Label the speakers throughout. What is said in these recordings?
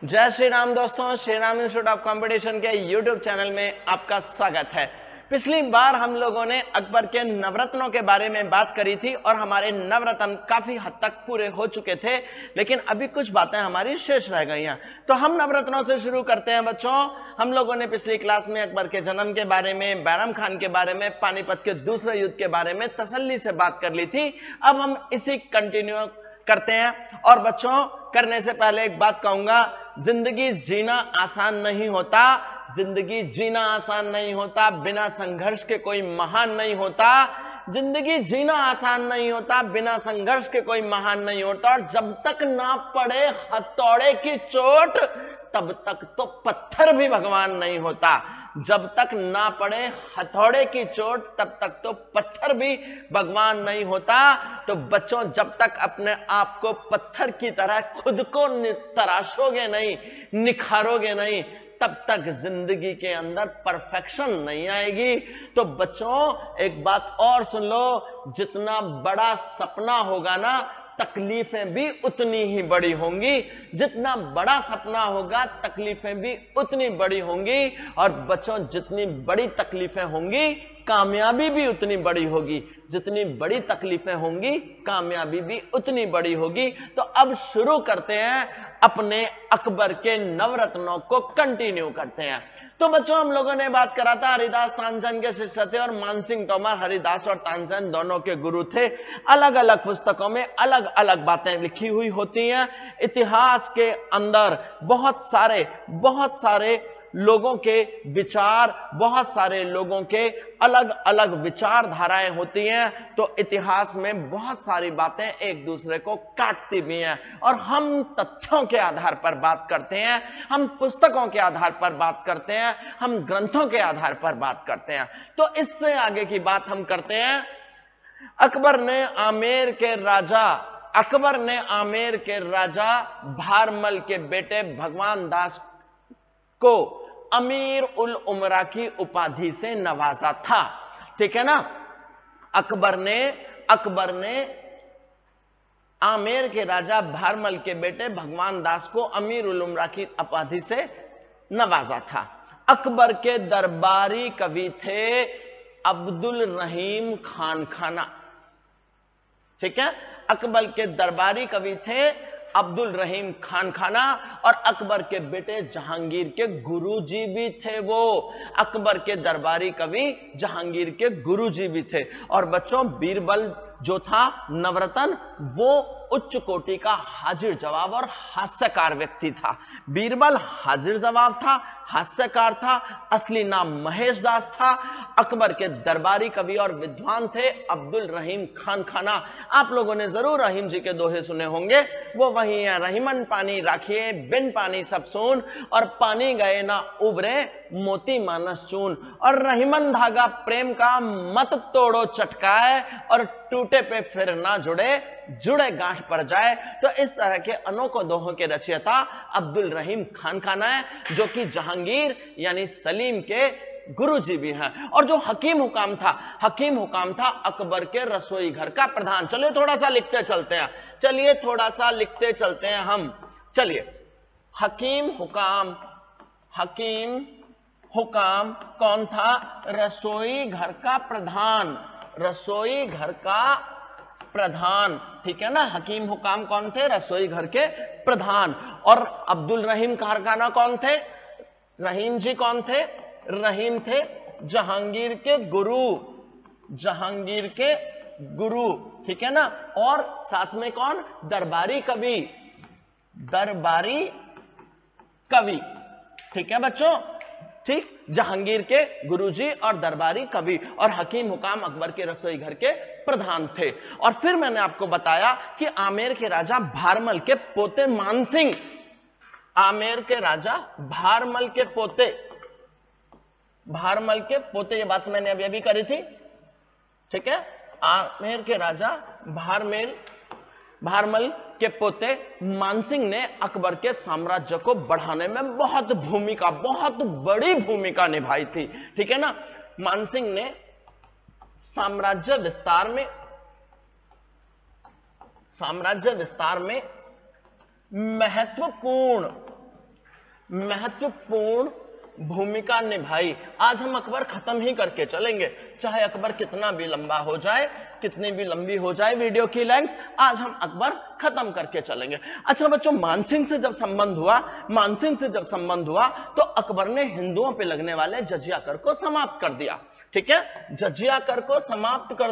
Speaker 1: जय श्री राम दोस्तों, Shri Ram institute of competition के यूट्यूब चैनल में आपका स्वागत है। पिछली बार हम लोगों ने अकबर के नवरत्नों के बारे में बात करी थी और हमारे नवरत्न काफी हद तक पूरे हो चुके थे, लेकिन अभी कुछ बातें हमारी शेष रह गई हैं। तो हम नवरत्नों से शुरू करते हैं बच्चों। हम लोगों ने पिछली क्लास में अकबर के जन्म के बारे में, बैरम खान के बारे में, पानीपत के दूसरे युद्ध के बारे में तसल्ली से बात कर ली थी। अब हम इसी कंटिन्यू करते हैं। और बच्चों, करने से पहले एक बात कहूंगा, जिंदगी जीना आसान नहीं होता। जिंदगी जीना आसान नहीं होता, बिना संघर्ष के कोई महान नहीं होता। जिंदगी जीना आसान नहीं होता, बिना संघर्ष के कोई महान नहीं होता। और जब तक ना पड़े हथौड़े की चोट, तब तक तो पत्थर भी भगवान नहीं होता। जब तक ना पड़े हथौड़े की चोट, तब तक तो पत्थर भी भगवान नहीं होता। तो बच्चों, जब तक अपने आप को पत्थर की तरह खुद को तराशोगे नहीं, निखारोगे नहीं, तब तक जिंदगी के अंदर परफेक्शन नहीं आएगी। तो बच्चों, एक बात और सुन लो, जितना बड़ा सपना होगा ना, तकलीफें भी उतनी ही बड़ी होंगी। जितना बड़ा सपना होगा, तकलीफें भी उतनी बड़ी होंगी। और बच्चों, जितनी बड़ी तकलीफें होंगी, कामयाबी भी उतनी बड़ी होगी। जितनी बड़ी तकलीफें होंगी, कामयाबी भी उतनी बड़ी होगी। तो अब शुरू करते हैं, अपने अकबर के नवरत्नों को कंटिन्यू करते हैं। तो बच्चों, हम लोगों ने बात करा था, हरिदास तानसेन के शिष्य थे और मानसिंह तोमर हरिदास और तानसेन दोनों के गुरु थे। अलग अलग पुस्तकों में अलग अलग बातें लिखी हुई होती हैं। इतिहास के अंदर बहुत सारे लोगों के विचार, बहुत सारे लोगों के अलग अलग विचारधाराएं होती हैं। तो इतिहास में बहुत सारी बातें एक दूसरे को काटती भी हैं। और हम तथ्यों के आधार पर बात करते हैं, हम पुस्तकों के आधार पर बात करते हैं, हम ग्रंथों के आधार पर बात करते हैं। तो इससे आगे की बात हम करते हैं। अकबर ने आमेर के राजा भारमल के बेटे भगवान दास को अमीर उल उमरा की उपाधि से नवाजा था। ठीक है ना। अकबर ने आमेर के राजा भारमल के बेटे भगवान दास को अमीर उल उमरा की उपाधि से नवाजा था। अकबर के दरबारी कवि थे अब्दुल रहीम खान खाना। ठीक है। अकबर के दरबारी कवि थे अब्दुल रहीम खान खाना। और अकबर के बेटे जहांगीर के गुरुजी भी थे। वो अकबर के दरबारी कवि जहांगीर के गुरुजी भी थे। और बच्चों, बीरबल जो था नवरत्न, वो उच्च कोटि का हाजिर जवाब और हास्यकार व्यक्ति था। बीरबल हाजिर जवाब था, हास्यकार था। असली नाम महेश दास था। अकबर के दरबारी कवि और विद्वान थे अब्दुल रहीम खान खाना। आप लोगों ने जरूर रहीम जी के दोहे सुने होंगे, वो वही है। रहीमन पानी राखिए, बिन पानी सब सून, और पानी गए ना उबरे, मोती मानस चून। और रहीमन धागा प्रेम का मत तोड़ो चटकाए, और टूटे पे फिर ना जुड़े गांठ पड़ जाए। तो इस तरह के अनोखों दोहों के रचयिता अब्दुल रहीम खान खाना है, जो कि जहांगीर यानी सलीम के गुरुजी भी हैं। और जो हकीम हुकाम था अकबर के रसोई घर का प्रधान। चलिए थोड़ा सा लिखते चलते हैं हम। चलिए, हकीम हुकाम कौन था? रसोई घर का प्रधान। ठीक है ना। हकीम हुकाम कौन थे? रसोई घर के प्रधान। और अब्दुल रहीम कारखाना कौन थे? रहीम जी कौन थे? रहीम थे जहांगीर के गुरु। ठीक है ना। और साथ में कौन? दरबारी कवि। ठीक है बच्चों। ठीक, जहांगीर के गुरुजी और दरबारी कवि। और हकीम हुकाम अकबर के रसोई घर के प्रधान थे। और फिर मैंने आपको बताया कि आमेर के राजा भारमल के पोते मानसिंह, आमेर के राजा भारमल के पोते, ये बात मैंने अभी करी थी। ठीक है। आमेर के राजा भारमल के पोते मानसिंह ने अकबर के साम्राज्य को बढ़ाने में बहुत बड़ी भूमिका निभाई थी। ठीक है ना। मानसिंह ने साम्राज्य विस्तार में महत्वपूर्ण महत्वपूर्ण भूमिका निभाई। आज हम अकबर खत्म ही करके चलेंगे, चाहे अकबर कितना भी लंबा हो जाए, कितनी भी लंबी हो जाए वीडियो की लेंथ, आज हम अकबर खत्म करके चलेंगे। अच्छा बच्चों, मानसिंह से जब संबंध हुआ तो अकबर ने हिंदुओं पे लगने वाले जजिया कर को समाप्त कर दिया। ठीक है, जजिया कर को समाप्त कर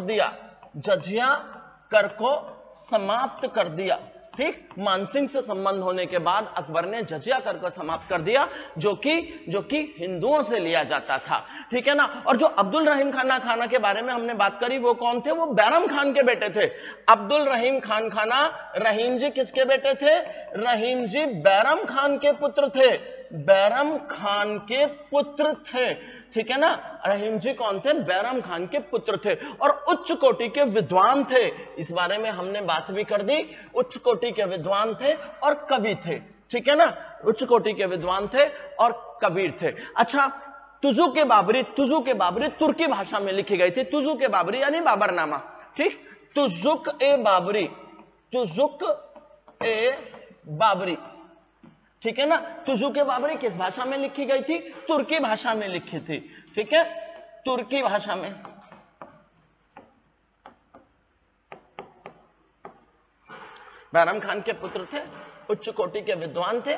Speaker 1: दिया। ठीक, मानसिंह से संबंध होने के बाद अकबर ने जजिया कर को समाप्त कर दिया, जो कि हिंदुओं से लिया जाता था। ठीक है ना। और जो अब्दुल रहीम खाना के बारे में हमने बात करी, वो कौन थे? वो बैरम खान के बेटे थे। अब्दुल रहीम खाना, रहीम जी किसके बेटे थे? रहीम जी बैरम खान के पुत्र थे। ठीक है ना। रहीम जी कौन थे? बैरम खान के पुत्र थे और उच्च कोटि के विद्वान थे। इस बारे में हमने बात भी कर दी। उच्च कोटि के विद्वान थे और कवि थे। ठीक है ना, उच्च कोटि के विद्वान थे और कबीर थे। अच्छा, तुजुक ए बाबरी तुर्की भाषा में लिखी गई थी। तुजुक ए बाबरी यानी बाबरनामा। ठीक, तुजुक ए बाबरी। ठीक है ना। तुजुक ए बाबरी किस भाषा में लिखी गई थी? तुर्की भाषा में लिखी थी। ठीक है, तुर्की भाषा में। बैरम खान के पुत्र थे, उच्च कोटि के विद्वान थे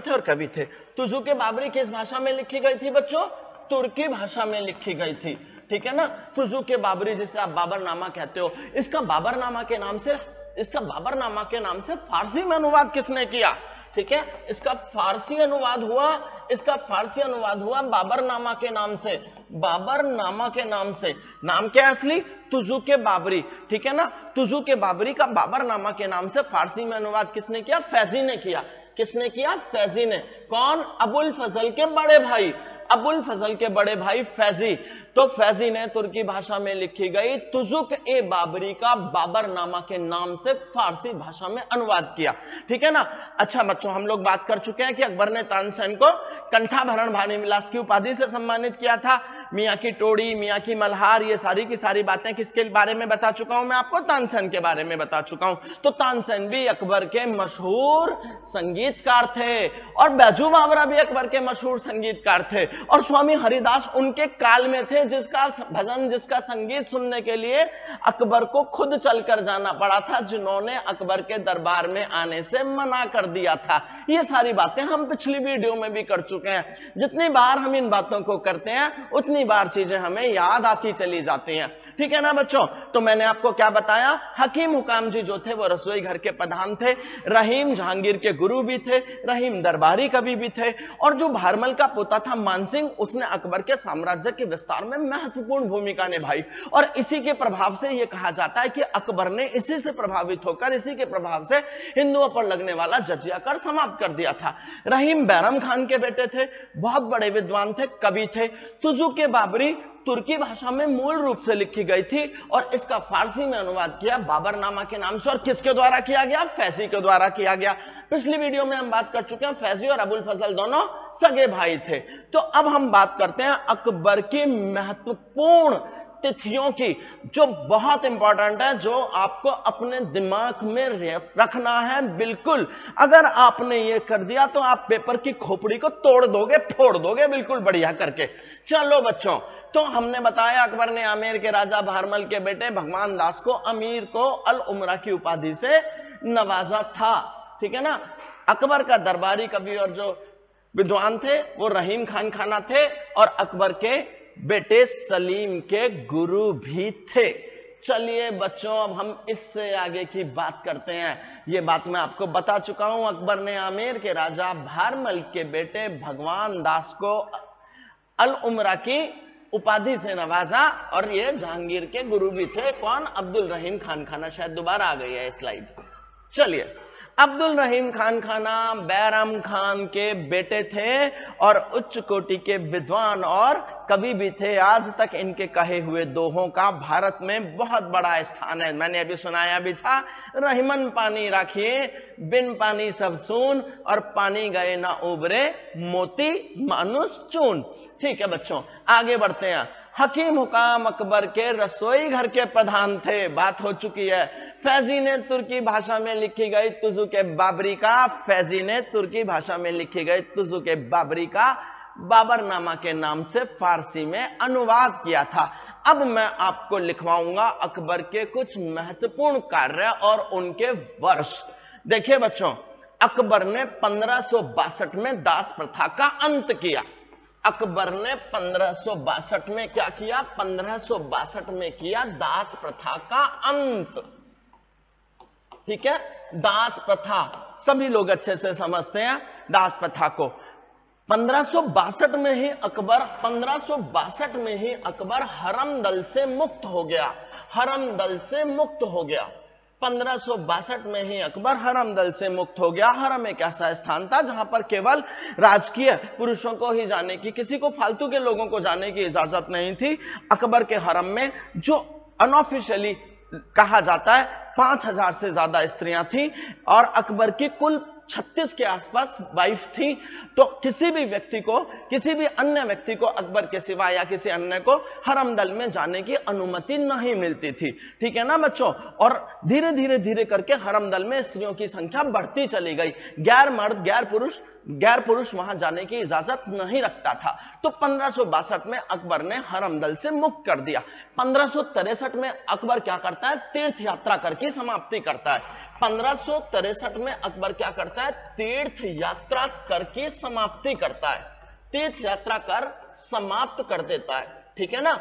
Speaker 1: और कवि थे। तुजुक ए बाबरी किस भाषा में लिखी गई थी बच्चों? तुर्की भाषा में लिखी गई थी। ठीक है ना। तुजुक ए बाबरी जिसे आप बाबरनामा कहते हो, इसका बाबरनामा के नाम से फारसी में अनुवाद किसने किया? ठीक है, इसका फारसी अनुवाद हुआ बाबरनामा के नाम से। नाम क्या है असली? तुजुक ए बाबरी। ठीक है ना। तुजुक ए बाबरी का बाबरनामा के नाम से फारसी में अनुवाद किसने किया? फैजी ने किया। किसने किया? फैजी ने। कौन? अबुल फजल के बड़े भाई फैजी। तो फैजी ने तुर्की भाषा में लिखी गई तुजुक ए बाबरी का बाबरनामा के नाम से फारसी भाषा में अनुवाद किया। ठीक है ना। अच्छा बच्चों, हम लोग बात कर चुके हैं कि अकबर ने तानसेन को कंठाभरण भानु विलास की उपाधि से सम्मानित किया था। मियां की टोड़ी, मियां की मल्हार, ये सारी की सारी बातें किसके बारे में बता चुका हूं मैं आपको? तानसेन के बारे में बता चुका हूं। तो तानसेन भी अकबर के मशहूर संगीतकार थे और बैजू बावरा भी अकबर के मशहूर संगीतकार थे और स्वामी हरिदास उनके काल में थे, जिसका भजन, जिसका संगीत सुनने के लिए अकबर को खुद चलकर जाना पड़ा था, जिन्होंने अकबर के दरबार में आने से मना कर दिया था। ये सारी बातें हम पिछली वीडियो में भी कर चुके हैं। जितनी बार हम इन बातों को करते हैं उतनी बार चीजें हमें याद आती चली जाती हैं। ठीक है ना बच्चों। तो मैंने आपको क्या बताया? हकीम हुकाम जी जो थे वो रसोई घर के प्रधान थे। रहीम जहांगीर के गुरु भी थे। रहीम दरबारी कवि भी थे। और जो भारमल का पोता था मानसिंह, उसने अकबर के साम्राज्य के विस्तार में महत्वपूर्ण भूमिका निभाई। और इसी के प्रभाव से यह कहा जाता है कि अकबर ने इसी से प्रभावित होकर, इसी के प्रभाव से हिंदुओं पर लगने वाला जजिया कर समाप्त कर दिया था। रहीम बैरम खान के बेटे थे, बहुत बड़े विद्वान थे, कवि थे। तुजुक ए बाबरी तुर्की भाषा में मूल रूप से लिखी गई थी और इसका फारसी में अनुवाद किया बाबरनामा के नाम से। और किसके द्वारा किया गया? फैजी के द्वारा किया गया। पिछली वीडियो में हम बात कर चुके हैं, फैजी और अबुल फजल दोनों सगे भाई थे। तो अब हम बात करते हैं अकबर की महत्वपूर्ण तिथियों की, जो बहुत इंपॉर्टेंट है, जो आपको अपने दिमाग में रखना है। बिल्कुल, अगर आपने ये कर दिया तो आप पेपर की खोपड़ी को तोड़ दोगे, फोड़ दोगे, बिल्कुल बढ़िया करके। चलो बच्चों, तो हमने बताया अकबर ने आमेर के राजा भारमल के बेटे भगवान दास को अमीर को अल उमरा की उपाधि से नवाजा था। ठीक है ना। अकबर का दरबारी कवि और जो विद्वान थे वो रहीम खाना थे और अकबर के बेटे सलीम के गुरु भी थे। चलिए बच्चों, अब हम इससे आगे की बात करते हैं। ये बात मैं आपको बता चुका हूं, अकबर ने आमेर के राजा भारमल के बेटे भगवान दास को अल उमरा की उपाधि से नवाजा और ये जहांगीर के गुरु भी थे। कौन? अब्दुल रहीम खाना। शायद दोबारा आ गई है स्लाइड। चलिए, अब्दुल रहीम खाना बैरम खान के बेटे थे और उच्च कोटि के विद्वान और कवि भी थे। आज तक इनके कहे हुए दोहों का भारत में बहुत बड़ा स्थान है। मैंने अभी सुनाया भी था, रहीमन पानी राखिए बिन पानी सब सून और पानी गए ना उबरे मोती मानुस चून। ठीक है बच्चों, आगे बढ़ते हैं। हकीम हुकाम अकबर के रसोई घर के प्रधान थे, बात हो चुकी है। फैजी ने तुर्की भाषा में लिखी गई तुजुके बाबरी का, फैजी ने तुर्की भाषा में लिखी गई तुजुके बाबरी का बाबरनामा के नाम से फारसी में अनुवाद किया था। अब मैं आपको लिखवाऊंगा अकबर के कुछ महत्वपूर्ण कार्य और उनके वर्ष। देखिए बच्चों, अकबर ने 1562 में दास प्रथा का अंत किया। अकबर ने 1562 में क्या किया? 1562 में किया दास प्रथा का अंत। ठीक है, दास प्रथा सभी लोग अच्छे से समझते हैं दास प्रथा को। 1562 में ही अकबर हरम दल से मुक्त हो गया। हरम दल से मुक्त हो गया 1562 में ही अकबर हरम दल से मुक्त हो गया। हरम एक ऐसा स्थान था जहां पर केवल राजकीय पुरुषों को ही जाने की, किसी को फालतू के लोगों को जाने की इजाजत नहीं थी। अकबर के हरम में जो अनऑफिशियली कहा जाता है 5000 से ज्यादा स्त्रियां थी और अकबर की कुल 36 के आसपास वाइफ थी। तो किसी भी व्यक्ति को, किसी भी अन्य व्यक्ति को अकबर के सिवा या किसी अन्य को हरम दल में जाने की अनुमति नहीं मिलती थी। ठीक है ना बच्चों? और धीरे धीरे करके हरम दल में स्त्रियों की संख्या बढ़ती चली गई। गैर मर्द, गैर पुरुष वहां जाने की इजाजत नहीं रखता था। तो 1562 में अकबर ने हरम दल से मुक्त कर दिया। 1563 में अकबर क्या करता है? तीर्थ यात्रा करके समाप्ति करता है। 1563 में अकबर क्या करता है? तीर्थ यात्रा करके समाप्ति करता है। तीर्थ यात्रा कर समाप्त कर देता है। ठीक है ना?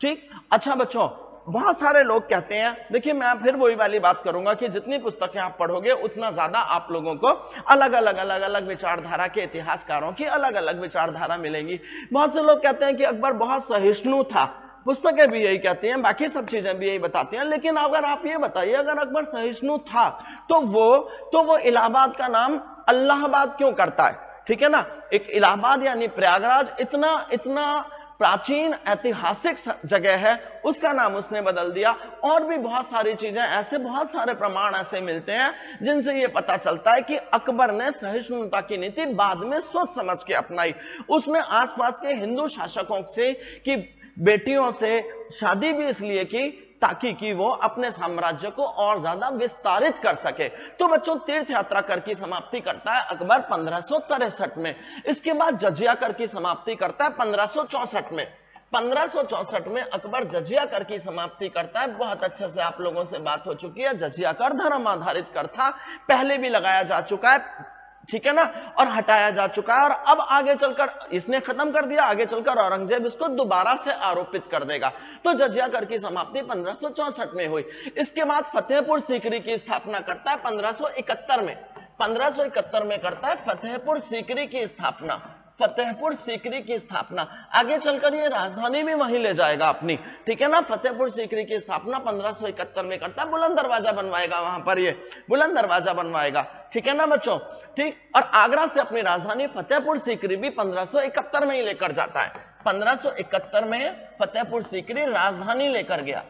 Speaker 1: ठीक। अच्छा बच्चों, बहुत सारे लोग कहते हैं, देखिए मैं फिर वही वाली बात करूंगा कि जितनी पुस्तकें आप पढ़ोगे उतना ज्यादा आप लोगों को अलग अलग विचारधारा के इतिहासकारों की अलग अलग विचारधारा मिलेंगी। बहुत से लोग कहते हैं कि अकबर बहुत सहिष्णु था, पुस्तकें भी यही कहती हैं, बाकी सब चीजें भी यही बताती हैं। लेकिन अगर आप ये बताइए, अगर अकबर सहिष्णु था तो वो इलाहाबाद का नाम अल्लाहाबाद क्यों करता है? ठीक है ना? एक इलाहाबाद यानी प्रयागराज इतना प्राचीन ऐतिहासिक जगह है, उसका नाम उसने बदल दिया। और भी बहुत सारी चीजें ऐसे, बहुत सारे प्रमाण ऐसे मिलते हैं जिनसे यह पता चलता है कि अकबर ने सहिष्णुता की नीति बाद में सोच समझ के अपनाई। उसने आसपास के हिंदू शासकों से की बेटियों से शादी भी इसलिए की ताकि कि वो अपने साम्राज्य को और ज्यादा विस्तारित कर सके। तो बच्चों, तीर्थ यात्रा कर की समाप्ति करता है अकबर 1563 में। इसके बाद जजिया कर की समाप्ति करता है 1564 में। 1564 में अकबर जजिया कर की समाप्ति करता है। बहुत अच्छे से आप लोगों से बात हो चुकी है, जजिया कर धर्म आधारित कर था, पहले भी लगाया जा चुका है। ठीक है ना? और हटाया जा चुका है। और अब आगे चलकर इसने खत्म कर दिया, आगे चलकर औरंगजेब इसको दोबारा से आरोपित कर देगा। तो जजिया कर की समाप्ति 1564 में हुई। इसके बाद फतेहपुर सीकरी की स्थापना करता है 1571 में। 1571 में करता है फतेहपुर सीकरी की स्थापना। फतेहपुर सीकरी की स्थापना, आगे चलकर ये राजधानी भी वहीं ले जाएगा अपनी। ठीक है ना? फतेहपुर सीकरी की स्थापना 1571 में करता है। बुलंद दरवाजा बनवाएगा वहां पर, ये बुलंद दरवाजा बनवाएगा। ठीक है ना बच्चों? ठीक। और आगरा से अपनी राजधानी फतेहपुर सीकरी भी 1571 में ही लेकर जाता है। 1571 में फतेहपुर सीकरी राजधानी लेकर गया,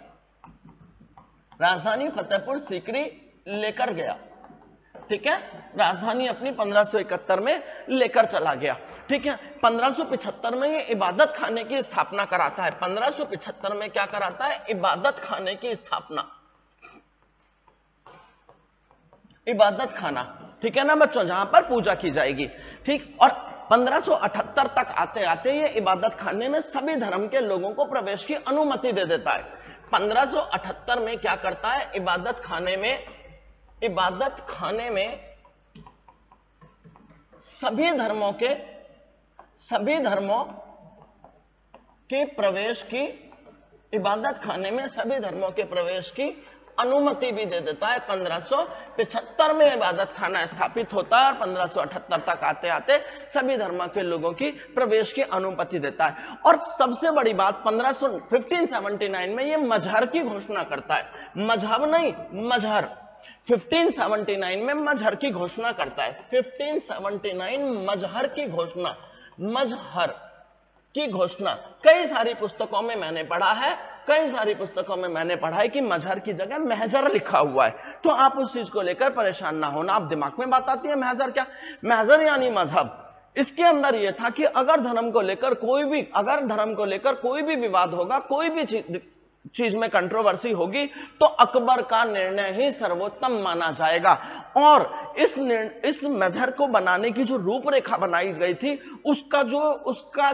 Speaker 1: राजधानी फतेहपुर सीकरी लेकर गया। ठीक है? राजधानी अपनी 1571 में लेकर चला गया। ठीक है? 1575 में ये इबादत खाने की स्थापना कराता है। 1575 में क्या कराता है? इबादत खाने की स्थापना, इबादत खाना। ठीक है ना बच्चों? जहां पर पूजा की जाएगी। ठीक। और 1578 तक आते आते ये इबादत खाने में सभी धर्म के लोगों को प्रवेश की अनुमति दे देता है। 1578 में क्या करता है? इबादत खाने में सभी धर्मों के प्रवेश की, इबादत खाने में सभी धर्मों के प्रवेश की अनुमति भी दे देता है। 1575 में इबादत खाना स्थापित होता है और 1578 तक आते आते सभी धर्म के लोगों की प्रवेश की अनुमति देता है। और सबसे बड़ी बात, 1579 में ये मजहर की घोषणा करता है। मजहब नहीं, मजहर। 1579 में मजहर की घोषणा करता है। 1579 मजहर की घोषणा, मजहर की घोषणा। कई सारी पुस्तकों में मैंने पढ़ा है, कई सारी पुस्तकों में मैंने पढ़ा है कि मजहर की जगह महजर लिखा हुआ है। तो आप उस चीज को लेकर परेशान ना होना। आप दिमाग में बात आती है महजर क्या? महजर यानी मजहब। इसके अंदर यह था कि अगर धर्म को लेकर कोई भी विवाद होगा, कोई भी चीज में कंट्रोवर्सी होगी, तो अकबर का निर्णय ही सर्वोत्तम माना जाएगा। और इस मजहर को बनाने की जो रूपरेखा बनाई गई थी, उसका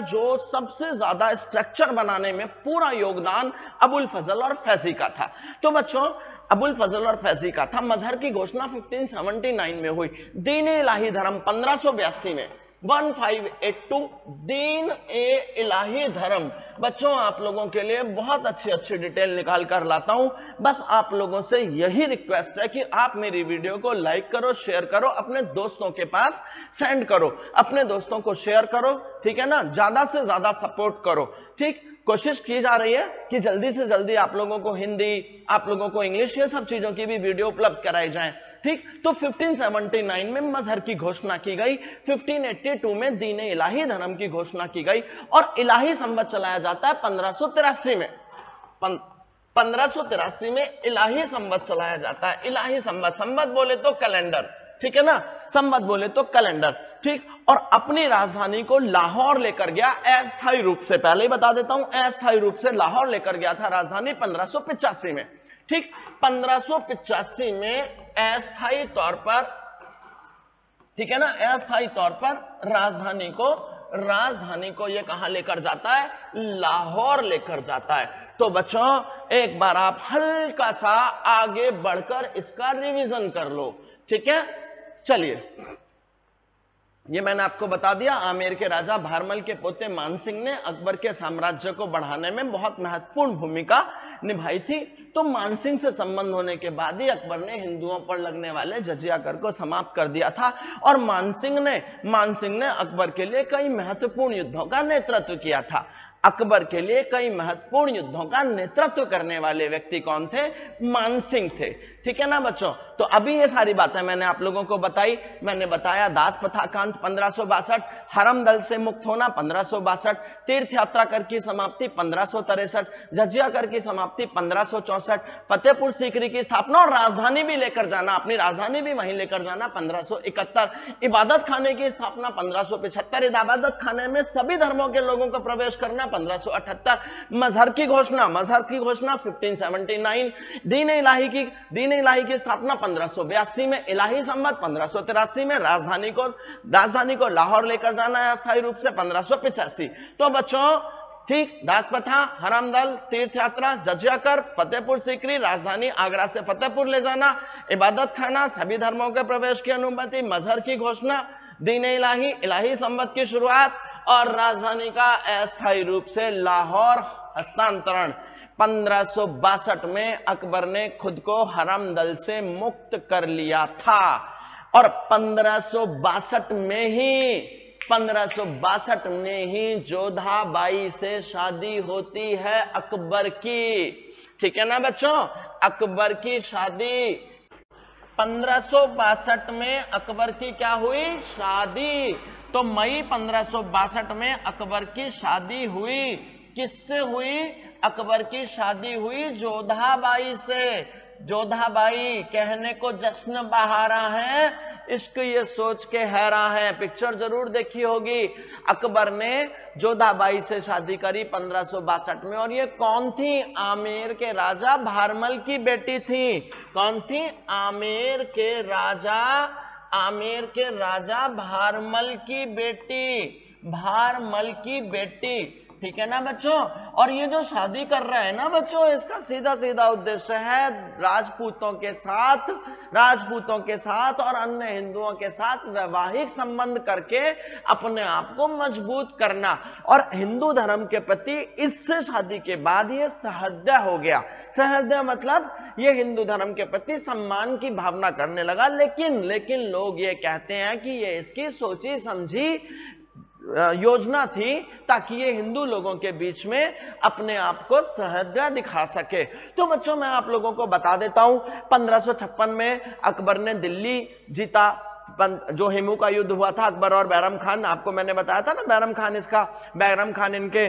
Speaker 1: जो सबसे ज्यादा स्ट्रक्चर बनाने में पूरा योगदान अबुल फजल और फैजी का था। तो बच्चों, अबुल फजल और फैजी का था। मजहर की घोषणा 1579 में हुई। दीन इलाही धर्म 1582 में, 1582 दीन ए इलाही धर्म। बच्चों, आप लोगों के लिए बहुत अच्छी डिटेल निकाल कर लाता हूं। बस आप लोगों से यही रिक्वेस्ट है कि आप मेरी वीडियो को लाइक करो, शेयर करो, अपने दोस्तों के पास सेंड करो, अपने दोस्तों को शेयर करो, ठीक है ना, ज्यादा से ज्यादा सपोर्ट करो। ठीक, कोशिश की जा रही है कि जल्दी से जल्दी आप लोगों को हिंदी, आप लोगों को इंग्लिश, ये सब चीजों की भी वीडियो उपलब्ध कराई जाए। ठीक, तो 1579 में मजहर की घोषणा की गई, 1582 में दीन इलाही धर्म की घोषणा की गई, और इलाही संवत चलाया जाता है 1583 में। 1583 में इलाही संवत चलाया जाता है। इलाही संवत बोले तो कैलेंडर, ठीक है ना, संवत बोले तो कैलेंडर। ठीक, और अपनी राजधानी को लाहौर लेकर गया अस्थायी रूप से, पहले ही बता देता हूं, अस्थायी रूप से लाहौर लेकर गया था राजधानी 1585 में। ठीक, 1585 में अस्थायी तौर पर, ठीक है ना, अस्थायी तौर पर राजधानी को यह कहां लेकर जाता है? लाहौर लेकर जाता है। तो बच्चों, एक बार आप हल्का सा आगे बढ़कर इसका रिवीजन कर लो, ठीक है। चलिए, ये मैंने आपको बता दिया, आमेर के राजा भारमल के पोते मानसिंह ने अकबर के साम्राज्य को बढ़ाने में बहुत महत्वपूर्ण भूमिका निभाई थी। तो मानसिंह से संबंध होने के बाद ही अकबर ने हिंदुओं पर लगने वाले जजिया कर को समाप्त कर दिया था। और मानसिंह ने अकबर के लिए कई महत्वपूर्ण युद्धों का नेतृत्व किया था। अकबर के लिए कई महत्वपूर्ण युद्धों का नेतृत्व करने वाले व्यक्ति कौन थे? मानसिंह थे, ठीक है ना बच्चों। तो अभी ये सारी बातें मैंने आप लोगों को बताई। मैंने बताया दास प्रथा कांड 1562, हरम दल से मुक्त होना 1562, तीर्थ यात्रा कर की समाप्ति 1563, जजिया कर की समाप्ति 1564, फतेहपुर सीकरी की स्थापना और राजधानी भी लेकर जाना, अपनी राजधानी भी वहीं लेकर जाना 1571, इबादत खाने की स्थापना 1575, इबादत खाने में सभी धर्मों के लोगों का प्रवेश करना 1578, मजहर की घोषणा 1579, दीन इलाही की स्थापना 1582 में, इलाही संवत 1583 में, राजधानी को लाहौर लेकर जाना है अस्थायी रूप से 1585। तो बच्चों, ठीक, दास प्रथा, हरम दल, तीर्थ यात्रा, जजिया कर, फतेहपुर सीकरी, राजधानी आगरा से फतेहपुर ले जाना, इबादत खाना, सभी धर्मों के प्रवेश की अनुमति, मजहर की घोषणा, दीन इलाही संवत की शुरुआत और राजधानी का अस्थायी रूप से लाहौर हस्तांतरण। 1562 में अकबर ने खुद को हरम दल से मुक्त कर लिया था और 1562 में ही जोधाबाई से शादी होती है अकबर की, ठीक है ना बच्चों। अकबर की शादी 1562 में अकबर की क्या हुई? शादी। तो मई 1562 में अकबर की शादी हुई। किससे हुई? अकबर की शादी हुई जोधाबाई से। जोधाबाई कहने को जश्न बहारा है, इश्क ये सोच के हैरान है। पिक्चर जरूर देखी होगी। अकबर ने जोधाबाई से शादी करी 1562 में, और ये कौन थी? आमेर के राजा भारमल की बेटी थी। कौन थी? आमेर के राजा भारमल की बेटी, ठीक है ना बच्चों। और ये जो शादी कर रहा है ना बच्चों, इसका सीधा सीधा उद्देश्य है राजपूतों के साथ और अन्य हिंदुओं के साथ वैवाहिक संबंध करके अपने आप को मजबूत करना। और हिंदू धर्म के प्रति इससे शादी के बाद ये सहृदय हो गया। सहृदय मतलब ये हिंदू धर्म के प्रति सम्मान की भावना करने लगा। लेकिन लोग ये कहते हैं कि ये इसकी सोची समझी योजना थी ताकि ये हिंदू लोगों के बीच में अपने आप को सहृदय दिखा सके। तो बच्चों, मैं आप लोगों को बता देता हूं, 1556 में अकबर ने दिल्ली जीता। जो हिमू का युद्ध हुआ था अकबर और बैरम खान, आपको मैंने बताया था ना, बैरम खान इनके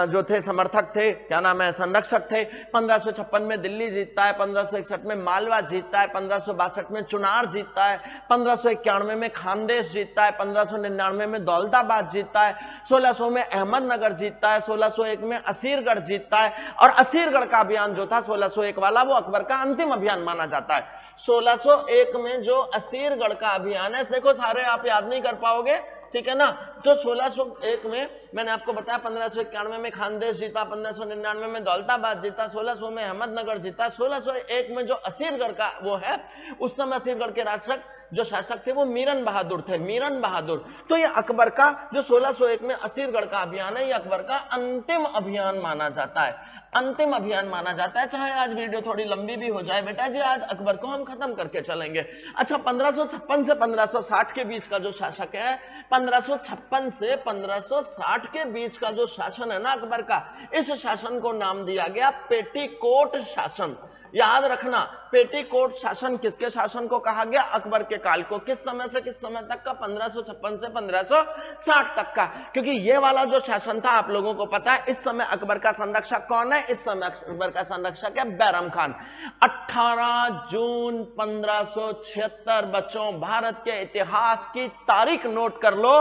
Speaker 1: जो थे समर्थक थे, क्या नाम है, संरक्षक थे। 1556 में दिल्ली जीतता है, 1561 में मालवा जीतता है, 1562 में चुनार जीतता है, 1591 में खानदेश जीतता है, 1599 में दौलताबाद जीतता है, 1600 में अहमदनगर जीतता है, 1601 में असीरगढ़ जीतता है। और असीरगढ़ का अभियान जो था 1601 वाला, वो अकबर का अंतिम अभियान माना जाता है। 1601 में जो असीरगढ़ का अभियान है, देखो सारे आप याद नहीं कर पाओगे, ठीक है ना। तो 1601 में मैंने आपको बताया 1591 में खानदेश जीता, 1599 में दौलताबाद जीता, 1600 में अहमदनगर जीता, 1601 में जो असीरगढ़ का वो है, उस समय असीरगढ़ के जो शासक थे वो मीरन बहादुर थे, मीरन बहादुर। तो ये अकबर का जो 1601 में असीरगढ़ का अभियान है, ये अकबर का अंतिम अभियान माना जाता है, अंतिम अभियान माना जाता है। चाहे आज वीडियो थोड़ी लंबी भी हो जाए बेटा जी, आज अकबर को हम खत्म करके चलेंगे। अच्छा, 1556 से 1560 के बीच का जो शासक है, 1556 से 1560 के बीच का जो शासन है ना अकबर का, इस शासन को नाम दिया गया पेटीकोट शासन। याद रखना, पेटीकोट शासन किसके शासन को कहा गया? अकबर के काल को। किस समय से किस समय तक का? 1556 से 1560 तक का। क्योंकि ये वाला जो शासन था आप लोगों को पता है, इस समय अकबर का संरक्षक कौन है? इस समय अकबर का संरक्षक है बैरम खान। 18 जून 1576 बच्चों, भारत के इतिहास की तारीख नोट कर लो,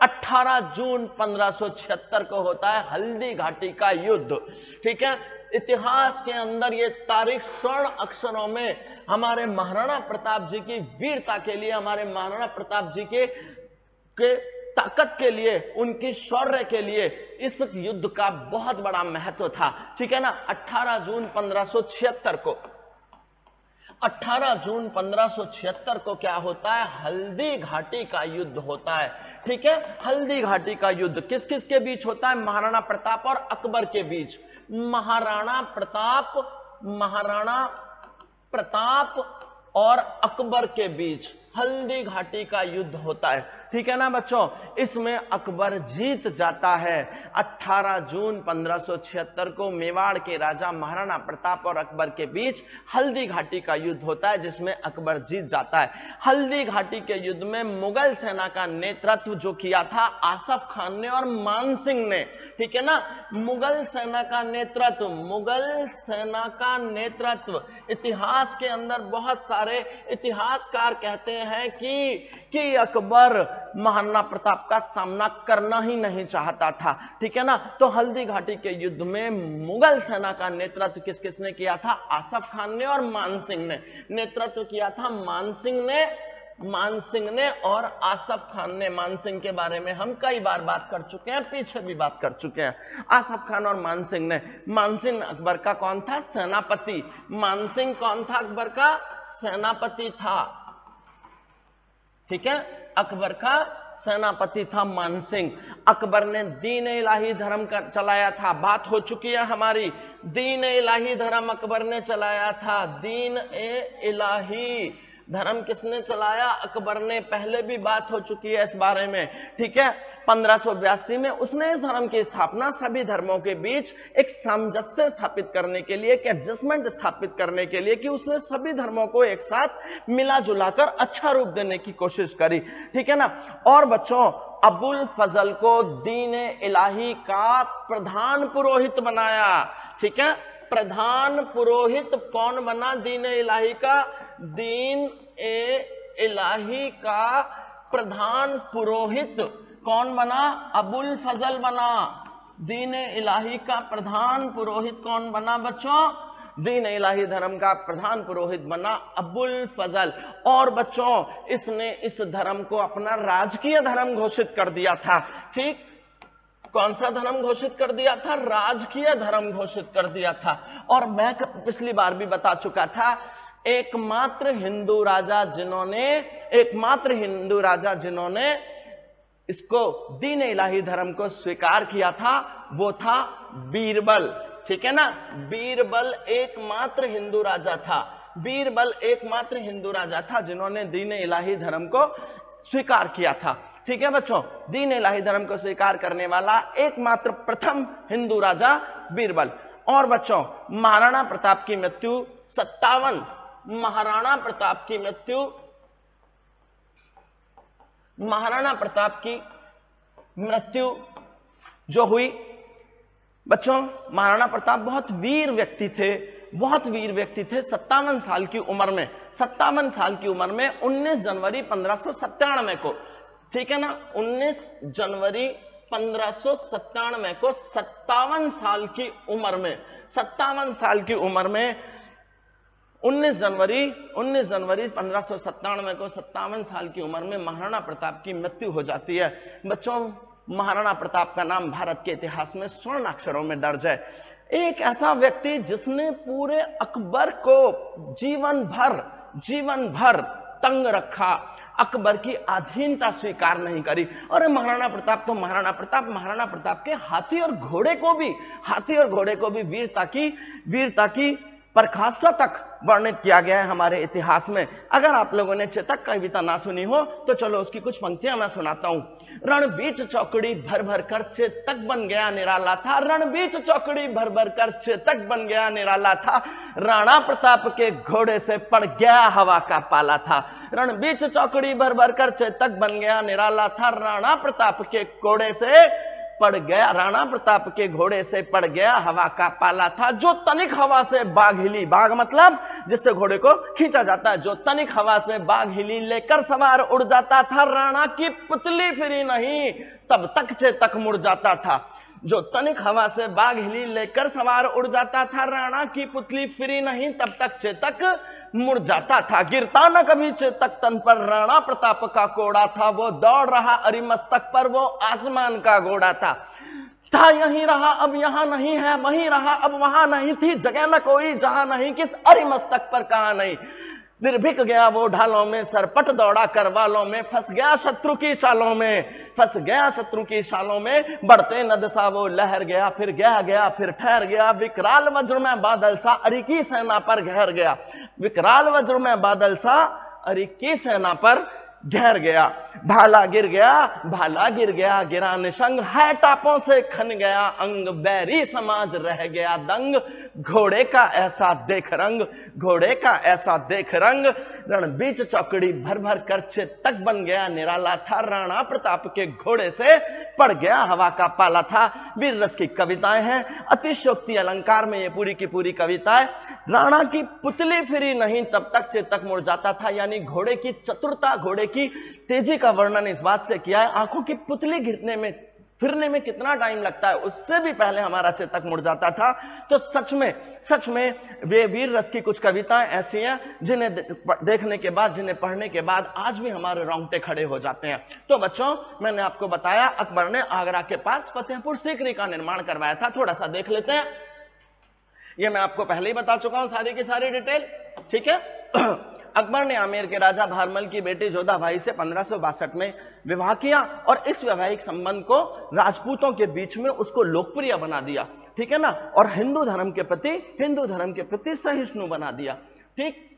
Speaker 1: 18 जून 1576 को होता है हल्दी घाटी का युद्ध। ठीक है, इतिहास के अंदर ये तारीख स्वर्ण अक्षरों में हमारे महाराणा प्रताप जी की वीरता के लिए, हमारे महाराणा प्रताप जी के ताकत के लिए, उनकी शौर्य के लिए इस युद्ध का बहुत बड़ा महत्व था। ठीक है ना। 18 जून 1576 को 18 जून 1576 को क्या होता है? हल्दी घाटी का युद्ध होता है। ठीक है, हल्दी घाटी का युद्ध किस किस के बीच होता है? महाराणा प्रताप और अकबर के बीच। महाराणा प्रताप और अकबर के बीच हल्दी घाटी का युद्ध होता है। ठीक है ना बच्चों, इसमें अकबर जीत जाता है। 18 जून 1576 को मेवाड़ के राजा महाराणा प्रताप और अकबर के बीच हल्दी घाटी का युद्ध होता है, जिसमें अकबर जीत जाता है। हल्दी घाटी के युद्ध में मुगल सेना का नेतृत्व जो किया था आसफ खान ने और मान सिंह ने। ठीक है ना, मुगल सेना का नेतृत्व इतिहास के अंदर बहुत सारे इतिहासकार कहते हैं कि अकबर महाराणा प्रताप का सामना करना ही नहीं चाहता था। ठीक है ना, तो हल्दी घाटी के युद्ध में मुगल सेना का नेतृत्व किस किसने किया था? आसफ खान ने और मान सिंह ने नेतृत्व किया था। मान सिंह ने और आसफ खान ने। मान सिंह के बारे में हम कई बार बात कर चुके हैं, पीछे भी बात कर चुके हैं। आसफ खान और मान सिंह ने। मान सिंह अकबर का कौन था? सेनापति। मान सिंह कौन था? अकबर का सेनापति था। ठीक है, अकबर का सेनापति था मान सिंह। अकबर ने दीन इलाही धर्म का चलाया था, बात हो चुकी है हमारी। दीन इलाही धर्म अकबर ने चलाया था। दीन इलाही धर्म किसने चलाया? अकबर ने। पहले भी बात हो चुकी है इस बारे में। ठीक है, 1582 में उसने इस धर्म की स्थापना सभी धर्मों के बीच एक सामंजस्य स्थापित करने के लिए, एक एडजस्टमेंट स्थापित करने के लिए, कि उसने सभी धर्मों को एक साथ मिला जुलाकर अच्छा रूप देने की कोशिश करी। ठीक है ना। और बच्चों, अबुल फजल को दीन इलाही का प्रधान पुरोहित बनाया। ठीक है, प्रधान पुरोहित कौन बना? दीन इलाही का। दीन इलाही का प्रधान पुरोहित कौन बना? अबुल फजल बना। दीन इलाही का प्रधान पुरोहित कौन बना बच्चों? दीन इलाही धर्म का प्रधान पुरोहित बना अबुल फजल। और बच्चों, इसने इस धर्म को अपना राजकीय धर्म घोषित कर दिया था। ठीक, कौन सा धर्म घोषित कर दिया था? राजकीय धर्म घोषित कर दिया था। और मैं पिछली बार भी बता चुका था, एकमात्र हिंदू राजा जिन्होंने इसको दीन इलाही धर्म को स्वीकार किया था, वो था बीरबल। ठीक है ना, बीरबल एकमात्र हिंदू राजा था। बीरबल एकमात्र हिंदू राजा था जिन्होंने दीन इलाही धर्म को स्वीकार किया था। ठीक है बच्चों, दीन इलाही धर्म को स्वीकार करने वाला एकमात्र प्रथम हिंदू राजा बीरबल। और बच्चों, महाराणा प्रताप की मृत्यु 57, महाराणा प्रताप की मृत्यु महाराणा प्रताप की मृत्यु जो हुई बच्चों, महाराणा प्रताप बहुत वीर व्यक्ति थे, बहुत वीर व्यक्ति थे। 57 साल की उम्र में, 57 साल की उम्र में 19 जनवरी 1597 को, ठीक है ना, 19 जनवरी 1597 को 57 साल की उम्र में, 57 साल की उम्र में 19 जनवरी 1597 को 57 साल की उम्र में महाराणा प्रताप की मृत्यु हो जाती है। बच्चों, महाराणा प्रताप का नाम भारत के इतिहास में स्वर्ण अक्षरों में दर्ज है। एक ऐसा व्यक्ति जिसने पूरे अकबर को जीवन भर तंग रखा, अकबर की अधीनता स्वीकार नहीं करी। और महाराणा प्रताप के हाथी और घोड़े को भी वीरता की प्रकाष्ठा तक वर्णित किया गया है हमारे इतिहास में। अगर आप लोगों ने चेतक कविता ना सुनी हो तो चलो उसकी कुछ पंक्तियां मैं सुनाता हूं। रण बीच चौकड़ी भर भर कर चेतक बन गया निराला था, रण बीच चौकड़ी भर भर कर चेतक बन गया निराला था, राणा प्रताप के घोड़े से पड़ गया हवा का पाला था। रण बीच चौकड़ी भर भर कर चेतक बन गया निराला था, राणा प्रताप के घोड़े से पड़ गया, राणा प्रताप के घोड़े से पड़ गया हवा का पाला था। जो तनिक हवा से बाघ हिली, बाघ मतलब जिससे घोड़े को खींचा जाता है, जो तनिक हवा से बाघ हिली लेकर सवार उड़ जाता था, राणा की पुतली फिरी नहीं तब तक चेतक मुड़ जाता था। जो तनिक हवा से बाघ हिली लेकर सवार उड़ जाता था, राणा की पुतली फिरी नहीं तब तक चेतक मुड़ जाता था। गिरता न कभी चेतक तन पर राणा प्रताप का कोड़ा था, वो दौड़ रहा अरिमस्तक पर, वो आसमान का घोड़ा था यहीं रहा अब यहां नहीं है, वहीं रहा अब वहां नहीं, थी जगह न कोई जहां नहीं, किस अरिमस्तक पर कहां नहीं। निर्भीक गया वो ढालों में, सरपट दौड़ा करवालों में, फंस गया शत्रु की चालों में, बढ़ते नद सा वो लहर गया, फिर फिर ठहर गया, विकराल वज्र में बादल सा अरिकी सेना पर घेर गया, विकराल वज्र में बादल सा अरिकी सेना पर घेर गया। भाला गिर गया गिरा निशंग, है टापों से खन गया अंग, बैरी समाज रह गया दंग, घोड़े का ऐसा देख रंग, रण बीच चौकड़ी भर भर कर चेतक बन गया निराला था, राणा प्रताप के घोड़े से पड़ गया हवा का पाला था। वीर रस की कविताएं हैं, अतिशयोक्ति अलंकार में ये पूरी की पूरी कविताएं। राणा की पुतली फिरी नहीं तब तक चेतक मुड़ जाता था, यानी घोड़े की चतुरता, घोड़े की तेजी का वर्णन इस बात से किया है। आंखों की पुतली फिरने में कितना टाइम लगता है, उससे भी पहले हमारा चेतक मुड़ जाता था। तो सच में वे वीर रस की कुछ कविताएं ऐसी हैं जिन्हें देखने के बाद, जिन्हें पढ़ने के बाद आज भी हमारे रोंगटे खड़े हो जाते हैं। तो बच्चों, मैंने आपको बताया अकबर ने आगरा के पास फतेहपुर सीकरी का निर्माण करवाया था। थोड़ा सा देख लेते हैं, ये मैं आपको पहले ही बता चुका हूं सारी की सारी डिटेल, ठीक है। अकबर ने आमेर के राजा भारमल की बेटी जोधाबाई से 1562 में विवाह किया और इस वैवाहिक संबंध को राजपूतों के बीच में उसको लोकप्रिय बना दिया, ठीक है ना, और हिंदू धर्म के प्रति सहिष्णु बना दिया, ठीक।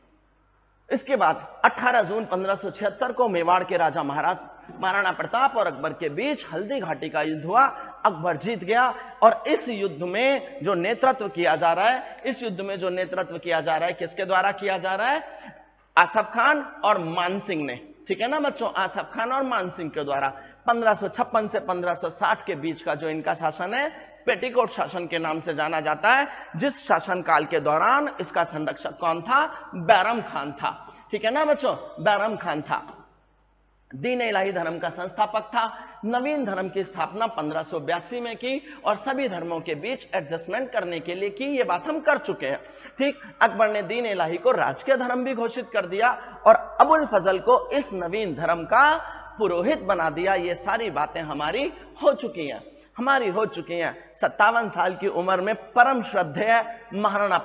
Speaker 1: इसके बाद 18 जून 1576 को मेवाड़ के राजा महाराणा प्रताप और अकबर के बीच हल्दी घाटी का युद्ध हुआ। अकबर जीत गया और इस युद्ध में जो नेतृत्व किया जा रहा है, किसके द्वारा किया जा रहा है? आसफ खान और मानसिंह ने, ठीक है ना बच्चों, आसफ खान और मानसिंह के द्वारा 1556 से 1560 के बीच का जो इनका शासन है, पेटीकोट शासन के नाम से जाना जाता है, जिस शासनकाल के दौरान इसका संरक्षक कौन था? बैरम खान था, ठीक है ना बच्चों, बैरम खान था। दीन इलाही धर्म का संस्थापक था। नवीन धर्म की स्थापना 1582 में की और सभी धर्मों के बीच एडजस्टमेंट करने के लिए की, ये बात हम कर चुके हैं, ठीक। अकबर ने दीन इलाही को राजकीय धर्म भी घोषित कर दिया और अबुल फजल को इस नवीन धर्म का पुरोहित बना दिया। ये सारी बातें हमारी हो चुकी हैं। 57 साल की उम्र में परम श्रद्धेय महाराणा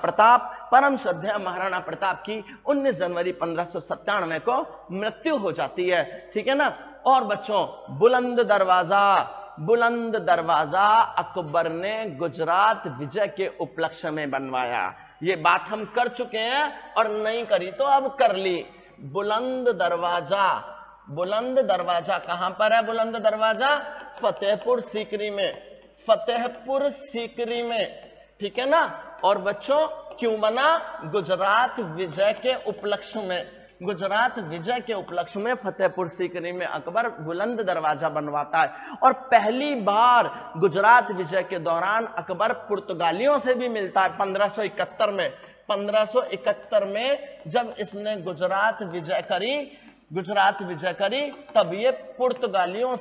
Speaker 1: प्रताप की 19 जनवरी 1597 को मृत्यु हो जाती है, ठीक है ना। और बच्चों, बुलंद दरवाजा अकबर ने गुजरात विजय के उपलक्ष्य में बनवाया। ये बात हम कर चुके हैं और नहीं करी तो अब कर ली। बुलंद दरवाजा कहां पर है? बुलंद दरवाजा फतेहपुर सीकरी में, ठीक है ना। और बच्चों, क्यों बना? गुजरात विजय के उपलक्ष्य में, गुजरात विजय के उपलक्ष्य में फतेहपुर सीकरी में अकबर बुलंद दरवाजा बनवाता है और पहली बार गुजरात विजय के दौरान अकबर पुर्तगालियों से भी मिलता है 1571 में। 1571 में जब इसने गुजरात विजय करी तब ये पुर्तगालियों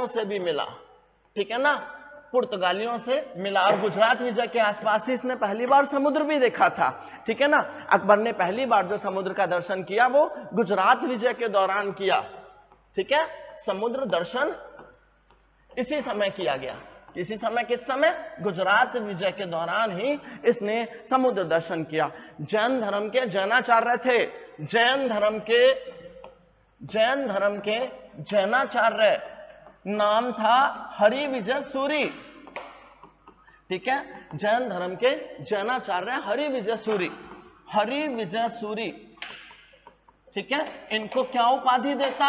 Speaker 1: से भी मिला, ठीक है ना, पुर्तगालियों से मिला। और गुजरात विजय के आसपास ही इसने पहली बार समुद्र भी देखा था, ठीक है ना। अकबर ने पहली बार जो समुद्र का दर्शन किया वो गुजरात विजय के दौरान किया, ठीक है। समुद्र दर्शन इसी समय किया गया, इसी समय, किस समय? गुजरात विजय के दौरान ही इसने समुद्र दर्शन किया। जैन धर्म के जैनाचार्य थे, जैन धर्म के जैनाचार्य, नाम था हरि विजय सूरी, ठीक है। जैन धर्म के जैनाचार्य हरि विजय सूरी, ठीक है। इनको क्या उपाधि देता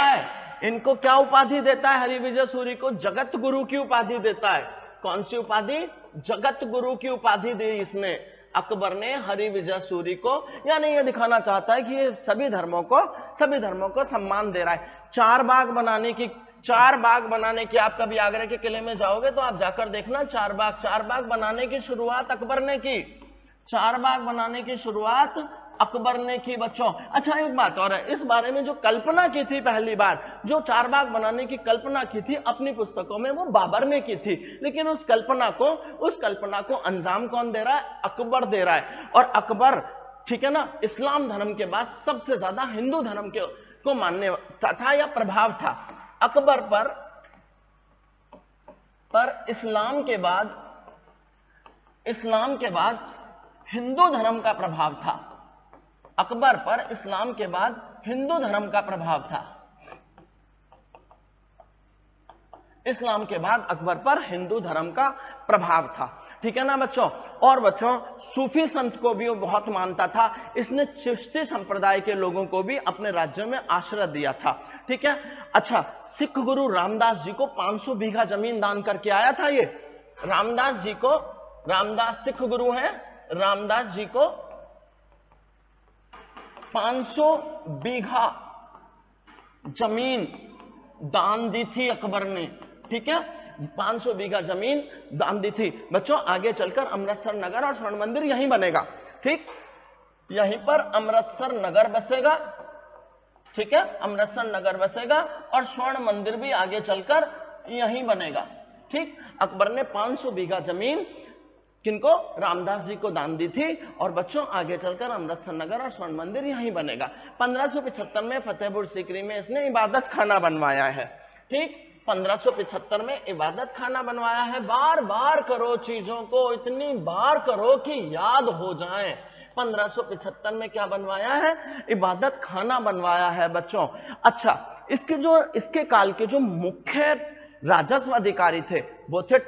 Speaker 1: है? हरि विजय सूरी को जगत गुरु की उपाधि देता है। कौन सी उपाधि? जगत गुरु की उपाधि दी इसने, अकबर ने हरि विजय सूरी को। यानी ये दिखाना चाहता है कि ये सभी धर्मों को सम्मान दे रहा है। चार बाग बनाने की आप कभी आगरा के किले में जाओगे तो आप जाकर देखना, चार बाग बनाने की शुरुआत अकबर ने की। चार बाग बनाने की शुरुआत अकबर ने की बच्चों। अच्छा, एक बात और है, इस बारे में जो कल्पना की थी पहली बार, जो चार बाग बनाने की कल्पना की थी अपनी पुस्तकों में, वो बाबर ने की थी। लेकिन उस कल्पना को अंजाम कौन दे रहा है? अकबर दे रहा है। और अकबर, ठीक है ना, इस्लाम धर्म के बाद सबसे ज्यादा हिंदू धर्म को मानने था या प्रभाव था अकबर पर इस्लाम के बाद हिंदू धर्म का प्रभाव था। अकबर पर इस्लाम के बाद हिंदू धर्म का प्रभाव था। इस्लाम के बाद अकबर पर हिंदू धर्म का प्रभाव था, ठीक है ना बच्चों। और बच्चों, सूफी संत को भी वो बहुत मानता था। इसने चिश्ती संप्रदाय के लोगों को भी अपने राज्य में आश्रय दिया था, ठीक है। अच्छा, सिख गुरु रामदास जी को 500 बीघा जमीन दान करके आया था ये। रामदास सिख गुरु हैं, रामदास जी को 500 बीघा जमीन दान दी थी अकबर ने, ठीक है। 500 बीघा जमीन दान दी थी बच्चों। आगे चलकर अमृतसर नगर और स्वर्ण मंदिर यहीं बनेगा, ठीक। यहीं पर अमृतसर नगर बसेगा, ठीक है। अमृतसर नगर बसेगा और स्वर्ण मंदिर भी आगे चलकर यहीं बनेगा, ठीक। अकबर ने 500 बीघा जमीन किनको? रामदास जी को दान दी थी। और बच्चों, आगे चलकर अमृतसर नगर और स्वर्ण मंदिर यहीं बनेगा। 1575 में फतेहपुर सीकरी में इसने इबादत खाना बनवाया है, ठीक। 1575 में इबादत खाना बनवाया है। बार बार करो चीजों को, इतनी बार करो कि याद हो जाएं। 1575 में क्या बनवाया है? इबादत खाना बनवाया है बच्चों। अच्छा, इसके काल के जो मुख्य राजस्व अधिकारी थे वो थे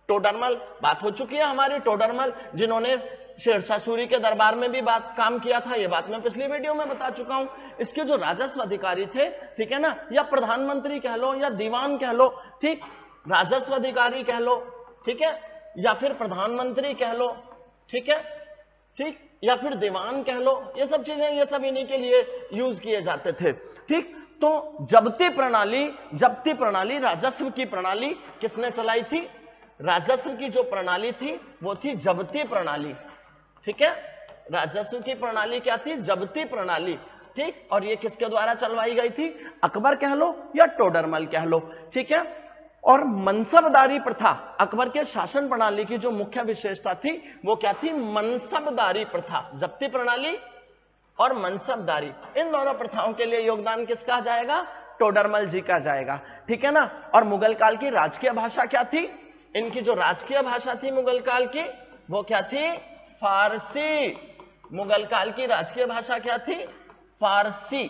Speaker 1: टोडरमल। बात हो चुकी है हमारी, टोडरमल, जिन्होंने शेरशाह सूरी के दरबार में भी काम किया था। ये बात मैं पिछली वीडियो में बता चुका हूं। इसके जो राजस्व अधिकारी थे, ठीक है ना, या प्रधानमंत्री कह लो या दीवान कह लो, ठीक। राजस्व अधिकारी कह लो, ठीक है, या फिर प्रधानमंत्री कह लो, ठीक है, ठीक, या फिर दीवान कह लो। ये सब चीजें, ये सब इन्हीं के लिए यूज किए जाते थे, ठीक। तो जब्ती प्रणाली, राजस्व की प्रणाली किसने चलाई थी? राजस्व की जो प्रणाली थी वो थी जब्ती प्रणाली, ठीक है। राजस्व की प्रणाली क्या थी? जब्ती प्रणाली, ठीक। और ये किसके द्वारा चलवाई गई थी? अकबर कह लो या टोडरमल कह लो, ठीक है। और मनसबदारी प्रथा, अकबर के शासन प्रणाली की जो मुख्य विशेषता थी वो क्या थी? मनसबदारी प्रथा। जब्ती प्रणाली और मनसबदारी, इन दोनों प्रथाओं के लिए योगदान किसका जाएगा? टोडरमल जी का जाएगा, ठीक है ना। और मुगल काल की राजकीय भाषा क्या थी? इनकी जो राजकीय भाषा थी मुगल काल की, वो क्या थी? फारसी। मुगल काल की राजकीय भाषा क्या थी? फारसी,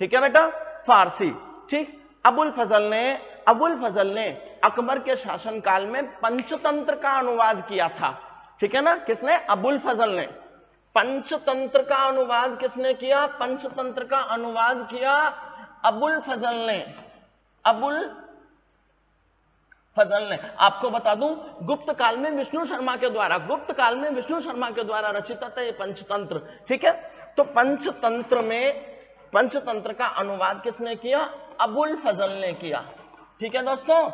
Speaker 1: ठीक है बेटा, फारसी, ठीक। अबुल फजल ने अकबर के शासनकाल में पंचतंत्र का अनुवाद किया था, ठीक है ना। किसने? अबुल फजल ने। पंचतंत्र का अनुवाद किसने किया? पंचतंत्र का अनुवाद किया अबुल फजल ने। अबुल फजल ने। आपको बता दूं, गुप्त काल में विष्णु शर्मा के द्वारा रचित था ये पंचतंत्र। ठीक है, तो पंचतंत्र का अनुवाद किसने किया? अबुल फजल ने किया। ठीक है दोस्तों,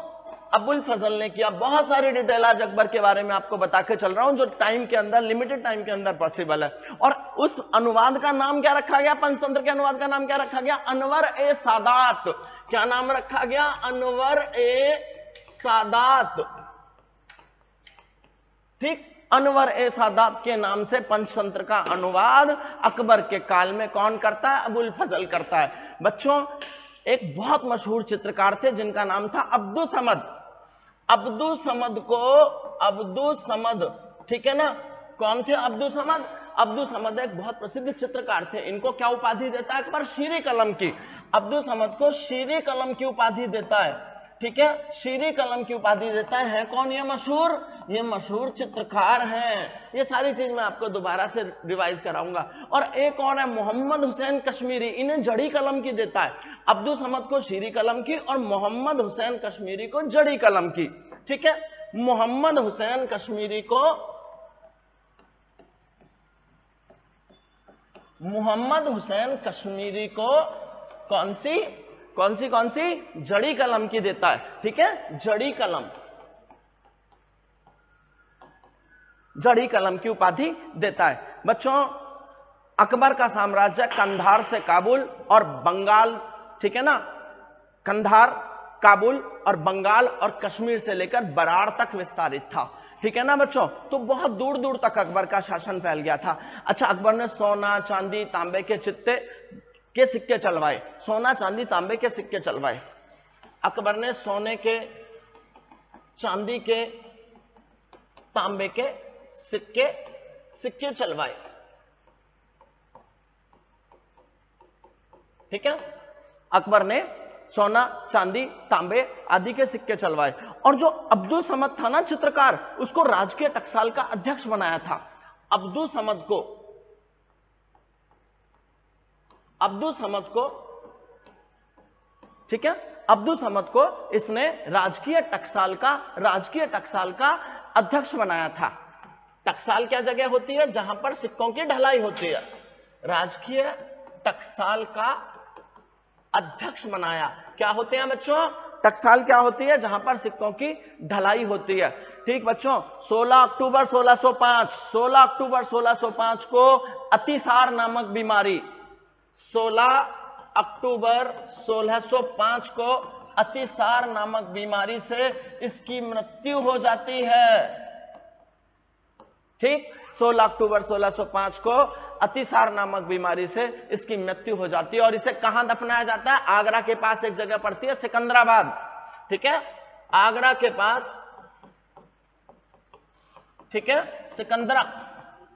Speaker 1: अबुल फजल ने किया। बहुत सारी डिटेल आज अकबर के बारे में आपको बता के चल रहा हूं, जो टाइम के अंदर, लिमिटेड टाइम के अंदर पॉसिबल है। और उस अनुवाद का नाम क्या रखा गया? पंचतंत्र के अनुवाद का नाम क्या रखा गया? अनवर ए सादात। क्या नाम रखा गया? अनवर ए सादात। ठीक, अनवर ए सादात के नाम से पंचतंत्र का अनुवाद अकबर के काल में कौन करता है? अबुल फजल करता है। बच्चों, एक बहुत मशहूर चित्रकार थे जिनका नाम था अब्दुस समद। अब्दुस समद, ठीक है ना? कौन थे अब्दुस समद? अब्दुस समद एक बहुत प्रसिद्ध चित्रकार थे। इनको क्या उपाधि देता है अकबर? शीरी कलम की। अब्दुस समद को शीरी कलम की उपाधि देता है। ठीक है, शीरी कलम की उपाधि देता है। कौन ये मशहूर चित्रकार हैं। ये सारी चीज मैं आपको दोबारा से रिवाइज कराऊंगा। और एक और है मोहम्मद हुसैन कश्मीरी, इन्हें जड़ी कलम की देता है। अब्दुल समद को शीरी कलम की और मोहम्मद हुसैन कश्मीरी को जड़ी कलम की। ठीक है, मोहम्मद हुसैन कश्मीरी को कौन सी जड़ी कलम की देता है। ठीक है, जड़ी कलम की उपाधि देता है। बच्चों, अकबर का साम्राज्य कंधार से काबुल और बंगाल, ठीक है ना, कंधार, काबुल और बंगाल और कश्मीर से लेकर बराड़ तक विस्तारित था। ठीक है ना बच्चों, तो बहुत दूर दूर तक अकबर का शासन फैल गया था। अच्छा, अकबर ने सोना, चांदी, तांबे के सिक्के चलवाए। सोना, चांदी, तांबे के सिक्के चलवाए। अकबर ने सोने के, चांदी के, तांबे के सिक्के चलवाए। ठीक है, अकबर ने सोना, चांदी, तांबे आदि के सिक्के चलवाए। और जो अब्दुल समद था ना चित्रकार, उसको राजकीय टकसाल का अध्यक्ष बनाया था। अब्दुल समद को इसने राजकीय टकसाल का अध्यक्ष बनाया था। टकसाल क्या जगह होती है? जहां पर सिक्कों की ढलाई होती है। राजकीय टकसाल का अध्यक्ष बनाया। क्या होते हैं बच्चों? टकसाल क्या होती है? जहां पर सिक्कों की ढलाई होती है। ठीक बच्चों, 16 अक्टूबर 1605 को अतिसार नामक बीमारी, 16 अक्टूबर 1605 को अतिसार नामक बीमारी से इसकी मृत्यु हो जाती है। ठीक, 16 अक्टूबर 1605 को अतिसार नामक बीमारी से इसकी मृत्यु हो जाती है। और इसे कहां दफनाया जाता है? आगरा के पास एक जगह पड़ती है सिकंदराबाद। ठीक है, आगरा के पास, ठीक है,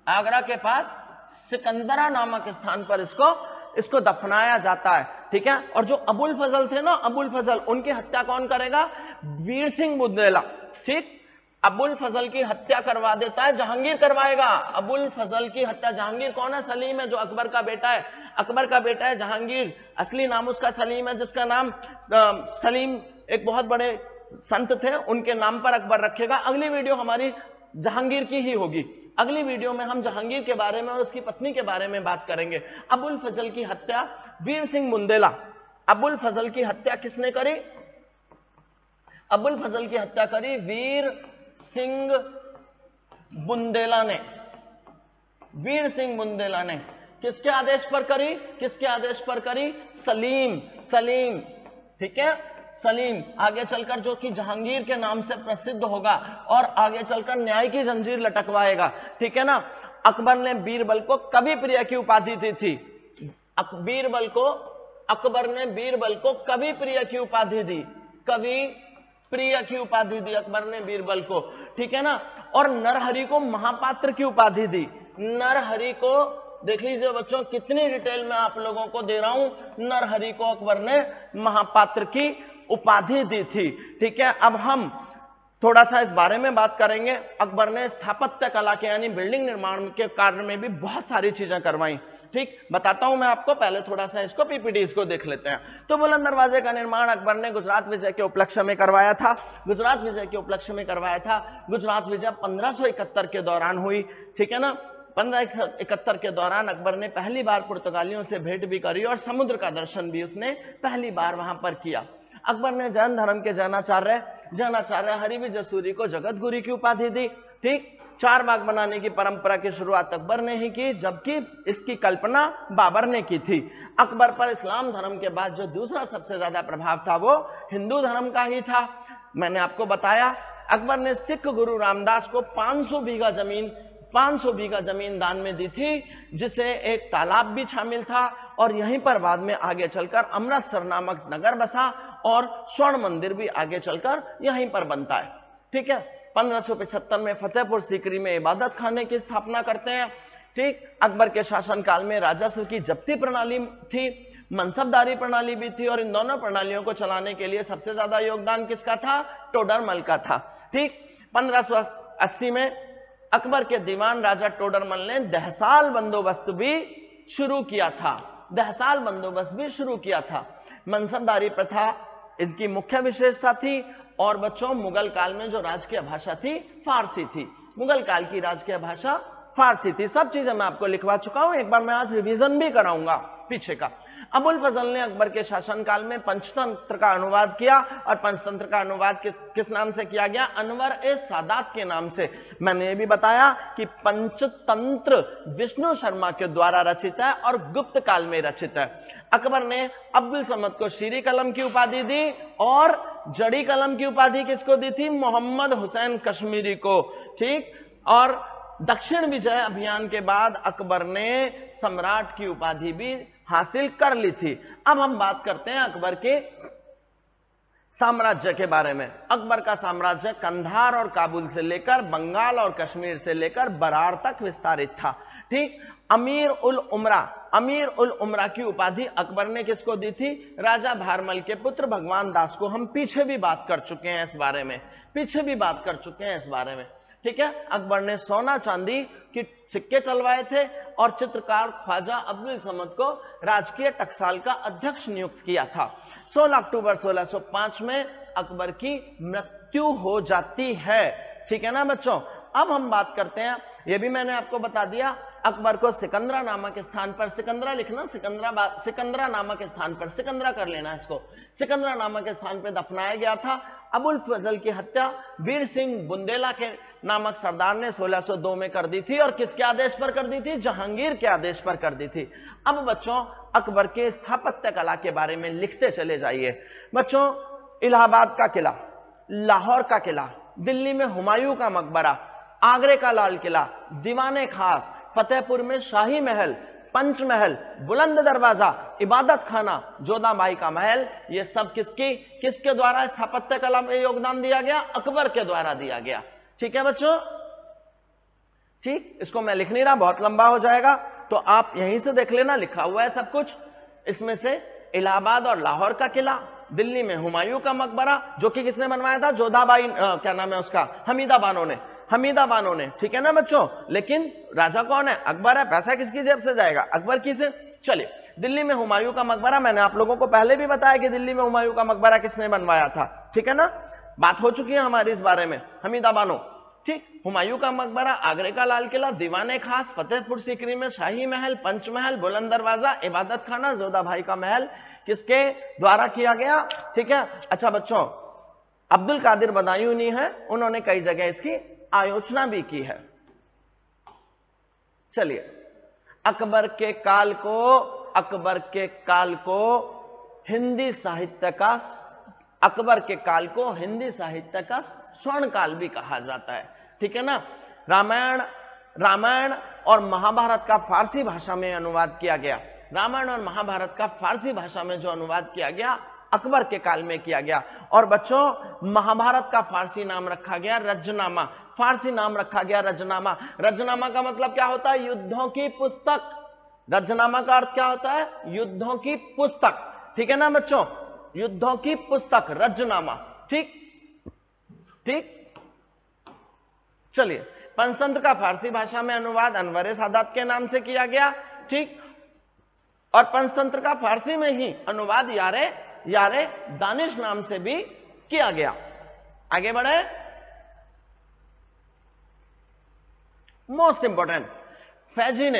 Speaker 1: आगरा के पास सिकंदरा नामक स्थान पर इसको दफनाया जाता है। ठीक है, और जो अबुल फजल थे ना, अबुल फजल, उनकी हत्या कौन करेगा? वीर सिंह बुंदेला। ठीक, अबुल फजल की हत्या करवा देता है, जहांगीर करवाएगा। अबुल फजल की हत्या, जहांगीर कौन है? सलीम है, जो अकबर का बेटा है जहांगीर। असली नाम उसका सलीम है, जिसका नाम सलीम एक बहुत बड़े संत थे, उनके नाम पर अकबर रखेगा। अगली वीडियो हमारी जहांगीर की ही होगी। अगली वीडियो में हम जहांगीर के बारे में और उसकी पत्नी के बारे में बात करेंगे। अबुल फजल की हत्या वीर सिंह बुंदेला। अबुल फजल की हत्या किसने करी? अबुल फजल की हत्या करी वीर सिंह बुंदेला ने। वीर सिंह बुंदेला ने किसके आदेश पर करी? सलीम। ठीक है, सलीम आगे चलकर जो कि जहांगीर के नाम से प्रसिद्ध होगा और आगे चलकर न्याय की जंजीर लटकवाएगा। ठीक है ना। अकबर ने बीरबल को कवि प्रिय की उपाधि दी थी। अकबर ने बीरबल को कवि प्रिय की उपाधि दी। कवि प्रिय की उपाधि दी अकबर ने बीरबल को। ठीक है ना। और नरहरि को महापात्र की उपाधि दी। नरहरि को देख लीजिए बच्चों, कितनी डिटेल में आप लोगों को दे रहा हूं। नरहरि को अकबर ने महापात्र की उपाधि दी थी। ठीक है, अब हम थोड़ा सा इस बारे में बात करेंगे। अकबर ने स्थापत्य कला के यानी बिल्डिंग निर्माण के कार्य में भी बहुत सारी चीजें करवाई। ठीक, बताता हूं मैं आपको, पहले थोड़ा सा इसको पीपीटी को देख लेते हैं। तो बुलंद दरवाजे का निर्माण अकबर ने गुजरात विजय के उपलक्ष्य में करवाया था। गुजरात विजय के उपलक्ष्य में करवाया था। गुजरात विजय 1571 के दौरान हुई, ठीक है ना। 1571 के दौरान अकबर ने पहली बार पुर्तगालियों से भेंट भी करी और समुद्र का दर्शन भी उसने पहली बार वहां पर किया। अकबर ने जैन धर्म के जैनाचार्य हरिविजय सूरी को जगत गुरु की उपाधि दी। ठीक, 4 बाग बनाने की परंपरा की शुरुआत अकबर ने ही की, जबकि इसकी कल्पना बाबर ने की थी। अकबर पर इस्लाम धर्म के बाद जो दूसरा सबसे ज्यादा प्रभाव था वो हिंदू धर्म का ही था। मैंने आपको बताया अकबर ने सिख गुरु रामदास को 500 बीघा जमीन दान में दी थी, जिसे एक तालाब भी शामिल था, और यहीं पर बाद में आगे चलकर अमृतसर नामक नगर बसा और स्वर्ण मंदिर भी आगे चलकर यहीं पर बनता है। ठीक है, 1575 में फतेहपुर सीकरी में इबादत खाने की स्थापना करते हैं। ठीक, अकबर के शासनकाल में राजस्व की जब्ती प्रणाली थी, मनसबदारी प्रणाली भी थी, और इन दोनों प्रणालियों को चलाने के लिए सबसे ज्यादा योगदान किसका था? टोडरमल का था। ठीक, 1580 में अकबर के दीवान राजा टोडरमल ने दहसाल बंदोबस्त भी शुरू किया था। मनसबदारी प्रथा इनकी मुख्य विशेषता थी। और बच्चों, मुगल काल में जो राजकीय भाषा थी फारसी थी। मुगल काल की राजकीय भाषा फारसी थी। सब चीजें मैं आपको लिखवा चुका हूं, एक बार मैं आज रिवीजन भी कराऊंगा पीछे का। अबुल फजल ने अकबर के शासनकाल में पंचतंत्र का अनुवाद किया, और पंचतंत्र का अनुवाद किस नाम से किया गया? अनवर ए सादात के नाम से। मैंने ये भी बताया कि पंचतंत्र विष्णु शर्मा के द्वारा रचित है और गुप्त काल में रचित है। अकबर ने अब्दुल समद को शीरी कलम की उपाधि दी, और जड़ी कलम की उपाधि किसको दी थी? मोहम्मद हुसैन कश्मीरी को। ठीक, और दक्षिण विजय अभियान के बाद अकबर ने सम्राट की उपाधि भी हासिल कर ली थी। अब हम बात करते हैं अकबर के साम्राज्य के बारे में। अकबर का साम्राज्य कंधार और काबुल से लेकर बंगाल और कश्मीर से लेकर बरार तक विस्तारित था। ठीक, अमीर उल उमरा की उपाधि अकबर ने किसको दी थी? राजा भारमल के पुत्र भगवान दास को। हम पीछे भी बात कर चुके हैं इस बारे में, ठीक है। अकबर ने सोना चांदी की सिक्के चलवाए थे, और चित्रकार ख्वाजा अब्दुल समद को राजकीय टकसाल का अध्यक्ष नियुक्त किया था। 16 अक्टूबर 1605 में अकबर की मृत्यु हो जाती है। ठीक है ना बच्चों। अब हम बात करते हैं, यह भी मैंने आपको बता दिया, अकबर को सिकंदरा नामक स्थान पर, सिकंदरा लिखना, सिकंदरा नामक स्थान पर, सिकंदरा कर लेना इसको, सिकंदरा नामक स्थान पर दफनाया गया था। अबुल फजल की हत्या वीर सिंह बुंदेला के नामक सरदार ने 1602 में कर दी थी, और किसके आदेश पर कर दी थी? जहांगीर के आदेश पर कर दी थी। अब बच्चों, अकबर के स्थापत्य कला के बारे में लिखते चले जाइए। बच्चों, इलाहाबाद का किला, लाहौर का किला, दिल्ली में हुमायूं का मकबरा, आगरे का लाल किला, दीवाने खास, फतेहपुर में शाही महल, पंचमहल, बुलंद दरवाजा, इबादत खाना, जोधाबाई का महल, ये सब किसके द्वारा स्थापत्य कला में योगदान दिया गया? अकबर के द्वारा दिया गया। ठीक है बच्चों। ठीक, इसको मैं लिख नहीं रहा, बहुत लंबा हो जाएगा, तो आप यहीं से देख लेना, लिखा हुआ है सब कुछ। इसमें से इलाहाबाद और लाहौर का किला, दिल्ली में हुमायूं का मकबरा, जो कि किसने बनवाया था? जोधाबाई, क्या नाम है उसका? हमीदा बानो ने। ठीक है ना बच्चों। लेकिन राजा कौन है? अकबर है। पैसा किसकी जेब से जाएगा? अकबर की से। चलिए, दिल्ली में हुमायूं का मकबरा, मैंने आप लोगों को पहले भी बताया कि दिल्ली में हुमायूं का मकबरा किसने बनवाया था। ठीक है ना, बात हो चुकी है हमारी इस बारे में, हमीदा बानो। ठीक, हुमायूं का मकबरा, आगरे का लाल किला, दीवाने खास, फतेहपुर सीकरी में शाही महल, पंचमहल, बुलंद दरवाजा, इबादत खाना, जोधाबाई का महल किसके द्वारा किया गया? ठीक है। अच्छा बच्चों, अब्दुल कादिर बदायूनी है, उन्होंने कई जगह इसकी आयोजना भी की है। चलिए, अकबर के काल को हिंदी साहित्य का स्वर्ण काल भी कहा जाता है। ठीक है ना। रामायण और महाभारत का फारसी भाषा में अनुवाद किया गया। रामायण और महाभारत का फारसी भाषा में जो अनुवाद किया गया, अकबर के काल में किया गया। और बच्चों, महाभारत का फारसी नाम रखा गया रजनामा। फारसी नाम रखा गया रजनामा। रजनामा का मतलब क्या होता है? युद्धों की पुस्तक। रजनामा का अर्थ क्या होता है? युद्धों की पुस्तक। ठीक है ना बच्चों, युद्धों की पुस्तक, रजनामा। ठीक ठीक। चलिए, पंचतंत्र का फारसी भाषा में अनुवाद अनवर-ए-सादात के नाम से किया गया। ठीक, और पंचतंत्र का फारसी में ही अनुवाद यारे दानिश नाम से भी किया गया। आगे बढ़े। मोस्ट इंपोर्टेंट, फैजी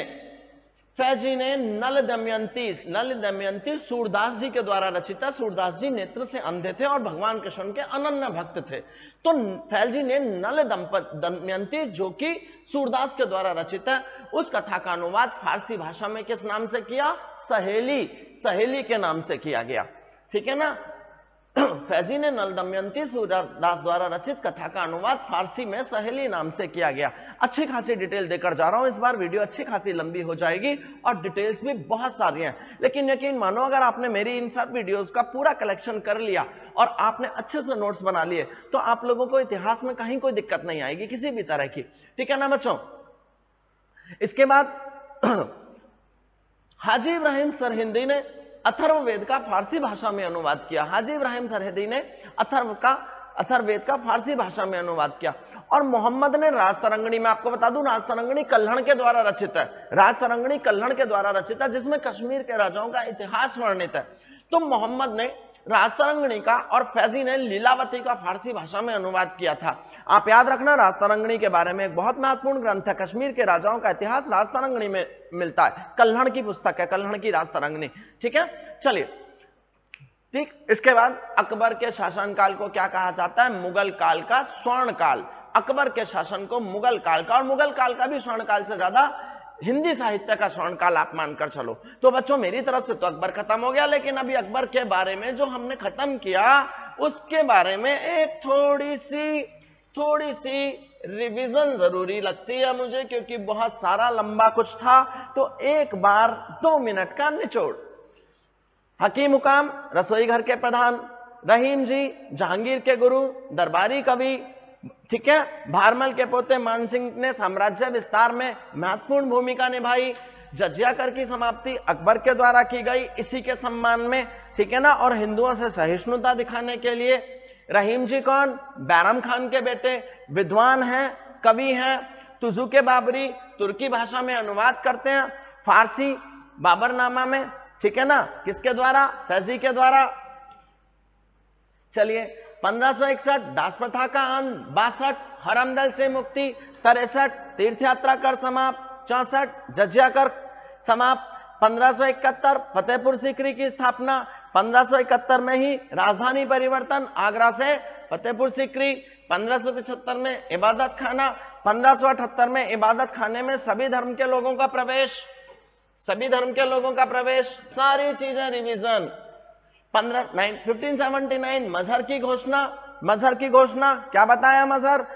Speaker 1: ने नल दमयंती सूरदास जी के द्वारा रचित है। सूरदास जी नेत्र से अंधे थे और भगवान कृष्ण के अनन्य भक्त थे। तो फैजी ने नल दमयंती जो कि सूरदास के द्वारा रचित है, उस कथा का अनुवाद फारसी भाषा में किस नाम से किया? सहेली के नाम से किया गया। ठीक है ना। फैजी ने नल दमयंती सूरदास द्वारा रचित कथा का अनुवाद फारसी में सहेली नाम से किया गया। अच्छी खासी डिटेल देकर जा रहा हूं इस बार, वीडियो अच्छी खासी लंबी हो जाएगी और डिटेल्स भी बहुत सारी हैं, लेकिन यकीन मानो अगर आपने मेरी इन सब वीडियोस का पूरा कलेक्शन कर लिया और आपने अच्छे से नोट्स बना लिए तो आप लोगों को इतिहास में कहीं कोई दिक्कत नहीं आएगी किसी भी तरह की। ठीक है ना बच्चों। इसके बाद हाजी इब्राहिम सरहिंदी ने अथर्ववेद का फारसी भाषा में अनुवाद किया। हाजी इब्राहिम सरहिंदी ने अथर्ववेद का फारसी भाषा में अनुवाद किया। और मोहम्मद ने राजतरंगिणी, में आपको बता दूं राजतरंगिणी कल्हड़ के द्वारा रचित है। राजतरंगिणी कल्हड़ के द्वारा रचित है जिसमें कश्मीर के राजाओं का इतिहास वर्णित है। तो मोहम्मद ने राजतरंगिणी का और फैजी ने लीलावती का फारसी भाषा में अनुवाद किया था। आप याद रखना राजतरंगिणी के बारे में एक बहुत महत्वपूर्ण ग्रंथ है, कश्मीर के राजाओं का इतिहास राजतरंगिणी में मिलता है। कल्हड़ की पुस्तक है, कल्हड़ की राजतरंगिणी। ठीक है, चलिए। ठीक, इसके बाद अकबर के शासनकाल को क्या कहा जाता है? मुगल काल का स्वर्ण काल। अकबर के शासन को मुगल काल का, और मुगल काल का भी स्वर्ण काल से ज्यादा हिंदी साहित्य का स्वर्ण काल आप मानकर चलो। तो बच्चों मेरी तरफ से तो अकबर खत्म हो गया, लेकिन अभी अकबर के बारे में जो हमने खत्म किया उसके बारे में एक थोड़ी सी रिवीजन जरूरी लगती है मुझे, क्योंकि बहुत सारा लंबा कुछ था। तो एक बार 2 मिनट का निचोड़। हकीम हुकाम रसोई घर के प्रधान, रहीम जी जहांगीर के गुरु, दरबारी कवि, ठीक है, भारमल के पोते मान सिंह ने साम्राज्य विस्तार में महत्वपूर्ण भूमिका निभाई। जजिया कर की समाप्ति अकबर के द्वारा की गई इसी के सम्मान में, ठीक है ना। और हिंदुओं से सहिष्णुता दिखाने के लिए रहीम जी कौन? बैरम खान के बेटे, विद्वान हैं, कवि हैं, तुजुके बाबरी तुर्की भाषा में अनुवाद करते हैं, फारसी बाबरनामा में, ठीक है ना, किसके द्वारा? फैजी के द्वारा। चलिए, 1561 दास प्रथा का अंत, 62 हरमदल से मुक्ति, 63 तीर्थ यात्रा कर समाप्त, 64 जजिया कर समाप्त, 1571 फतेहपुर सीकरी की स्थापना, 1571 में ही राजधानी परिवर्तन आगरा से फतेहपुर सीकरी, 1575 में इबादत खाना, 1578 में इबादत खाने में सभी धर्म के लोगों का प्रवेश, सारी चीजें रिवीजन। 1579 मजहर की घोषणा क्या बताया? मजहर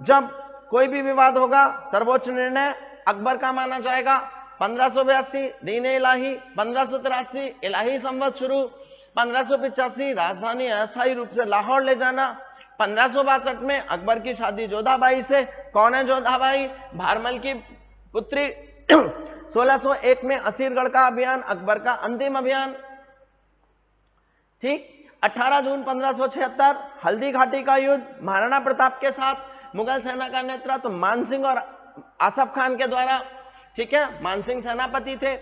Speaker 1: जब कोई भी विवाद होगा सर्वोच्च निर्णय अकबर का माना जाएगा। 1582 दीन इलाही, 1583 इलाही संवत शुरू, 1585 राजधानी अस्थायी रूप से लाहौर ले जाना, 1562 में अकबर की शादी जोधाबाई से। कौन है जोधाबाई? भारमल की पुत्री। 1601 में असीरगढ़ का अभियान अकबर का अंतिम अभियान। ठीक, 18 जून 1576 हल्दी घाटी का युद्ध महाराणा प्रताप के साथ, मुगल सेना का नेतृत्व मानसिंह और आसफ खान के द्वारा, ठीक है, मानसिंह सेनापति थे।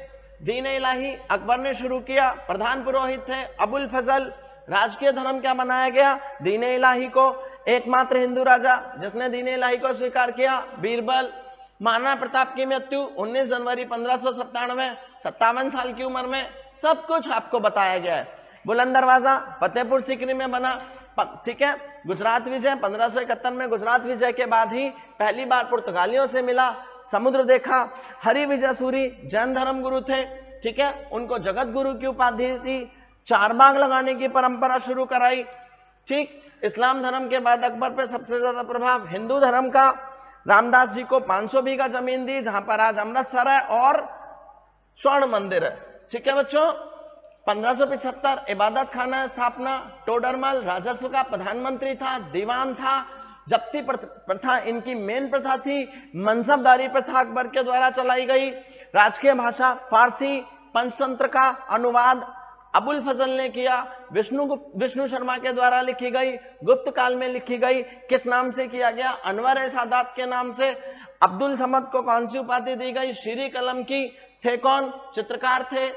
Speaker 1: दीन इलाही अकबर ने शुरू किया, प्रधान पुरोहित थे अबुल फजल। राजकीय धर्म क्या बनाया गया? दीन इलाही को। एकमात्र हिंदू राजा जिसने दीन इलाही को स्वीकार किया बीरबल। महाराणा प्रताप की मृत्यु 19 जनवरी 1597, 57 साल की उम्र में। सब कुछ आपको बताया गया है। बुलंद दरवाजा फतेहपुर सीकरी में बना, ठीक है। गुजरात विजय 1571 में, गुजरात विजय के बाद ही पहली बार पुर्तगालियों से मिला, समुद्र देखा। हरि विजय सूरी जैन धर्म गुरु थे, ठीक है, उनको जगत गुरु की उपाधि दी। 4 बाग लगाने की परंपरा शुरू कराई। ठीक, इस्लाम धर्म के बाद अकबर पे सबसे ज्यादा प्रभाव हिंदू धर्म का। रामदास जी को 500 बीघा जमीन दी, जहां पर आज अमृतसर है और स्वर्ण मंदिर है, ठीक है बच्चों। 1575 इबादत खाना स्थापना। टोडरमल राजस्व का प्रधानमंत्री था, दीवान था। जब्ती प्रथा इनकी मेन प्रथा थी। मनसबदारी प्रथा अकबर के द्वारा चलाई गई। राजकीय भाषा फारसी। पंचतंत्र का अनुवाद अबुल फजल ने किया। विष्णु शर्मा के द्वारा लिखी गई, गुप्त काल में लिखी गई। किस नाम से किया गया? अनवर सादात के नाम से। अब्दुल समद को कौन सी उपाधि दी गई? शीरी कलम की। थे कौन? चित्रकार थे,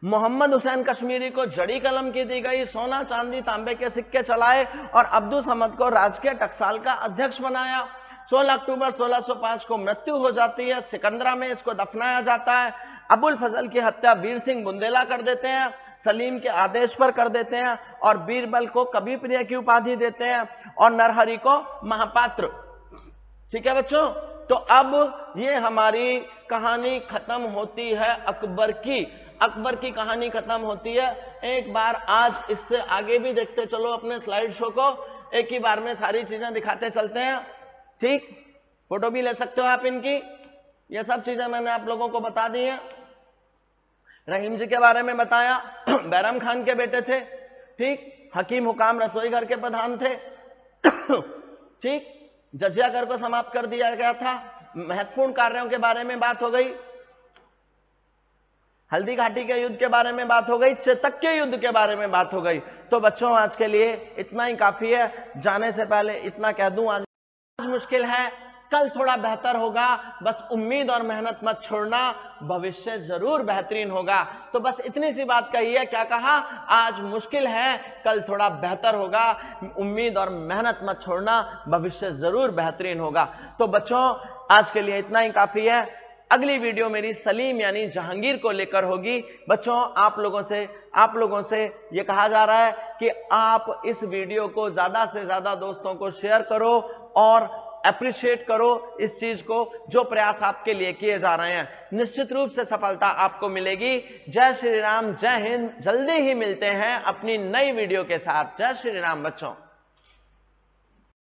Speaker 1: मोहम्मद हुसैन कश्मीरी को जड़ी कलम की दी गई, सोना चांदी तांबे के सिक्के चलाए और अब्दुल समद को राजकीय टकसाल का अध्यक्ष बनाया। 16 अक्टूबर 1605 को मृत्यु हो जाती है, सिकंदरा में इसको दफनाया जाता है। अबुल फजल की हत्या वीर सिंह बुंदेला कर देते हैं, सलीम के आदेश पर कर देते हैं और बीरबल को कवि प्रिय की उपाधि देते हैं और नरहरि को महापात्र। ठीक है बच्चों, तो अब ये हमारी कहानी खत्म होती है अकबर की। अकबर की कहानी खत्म होती है। एक बार आज इससे आगे भी देखते चलो अपने स्लाइड शो को, एक ही बार में सारी चीजें दिखाते चलते हैं। ठीक, फोटो भी ले सकते हो आप इनकी। ये सब चीजें मैंने आप लोगों को बता दी हैं। रहीम जी के बारे में बताया, बैरम खान के बेटे थे। ठीक, हकीम हुकाम रसोई घर के प्रधान थे। ठीक, जजिया कर को समाप्त कर दिया गया था। महत्वपूर्ण कार्यों के बारे में बात हो गई, हल्दी घाटी के युद्ध के बारे में बात हो गई, चेतक के युद्ध के बारे में बात हो गई। तो बच्चों आज के लिए इतना ही काफी है। जाने से पहले इतना कह दूं, आज मुश्किल है, कल थोड़ा बेहतर होगा। बस उम्मीद और मेहनत मत छोड़ना, भविष्य जरूर बेहतरीन होगा। तो बस इतनी सी बात कही है। क्या कहा? आज मुश्किल है, कल थोड़ा बेहतर होगा। उम्मीद और मेहनत मत छोड़ना, भविष्य जरूर बेहतरीन होगा। तो बच्चों आज के लिए इतना ही काफी है। अगली वीडियो मेरी सलीम यानी जहांगीर को लेकर होगी। बच्चों आप लोगों से ये कहा जा रहा है कि आप इस वीडियो को ज्यादा से ज्यादा दोस्तों को शेयर करो और अप्रिशिएट करो इस चीज को, जो प्रयास आपके लिए किए जा रहे हैं। निश्चित रूप से सफलता आपको मिलेगी। जय श्री राम, जय हिंद। जल्दी ही मिलते हैं अपनी नई वीडियो के साथ। जय श्री राम बच्चों।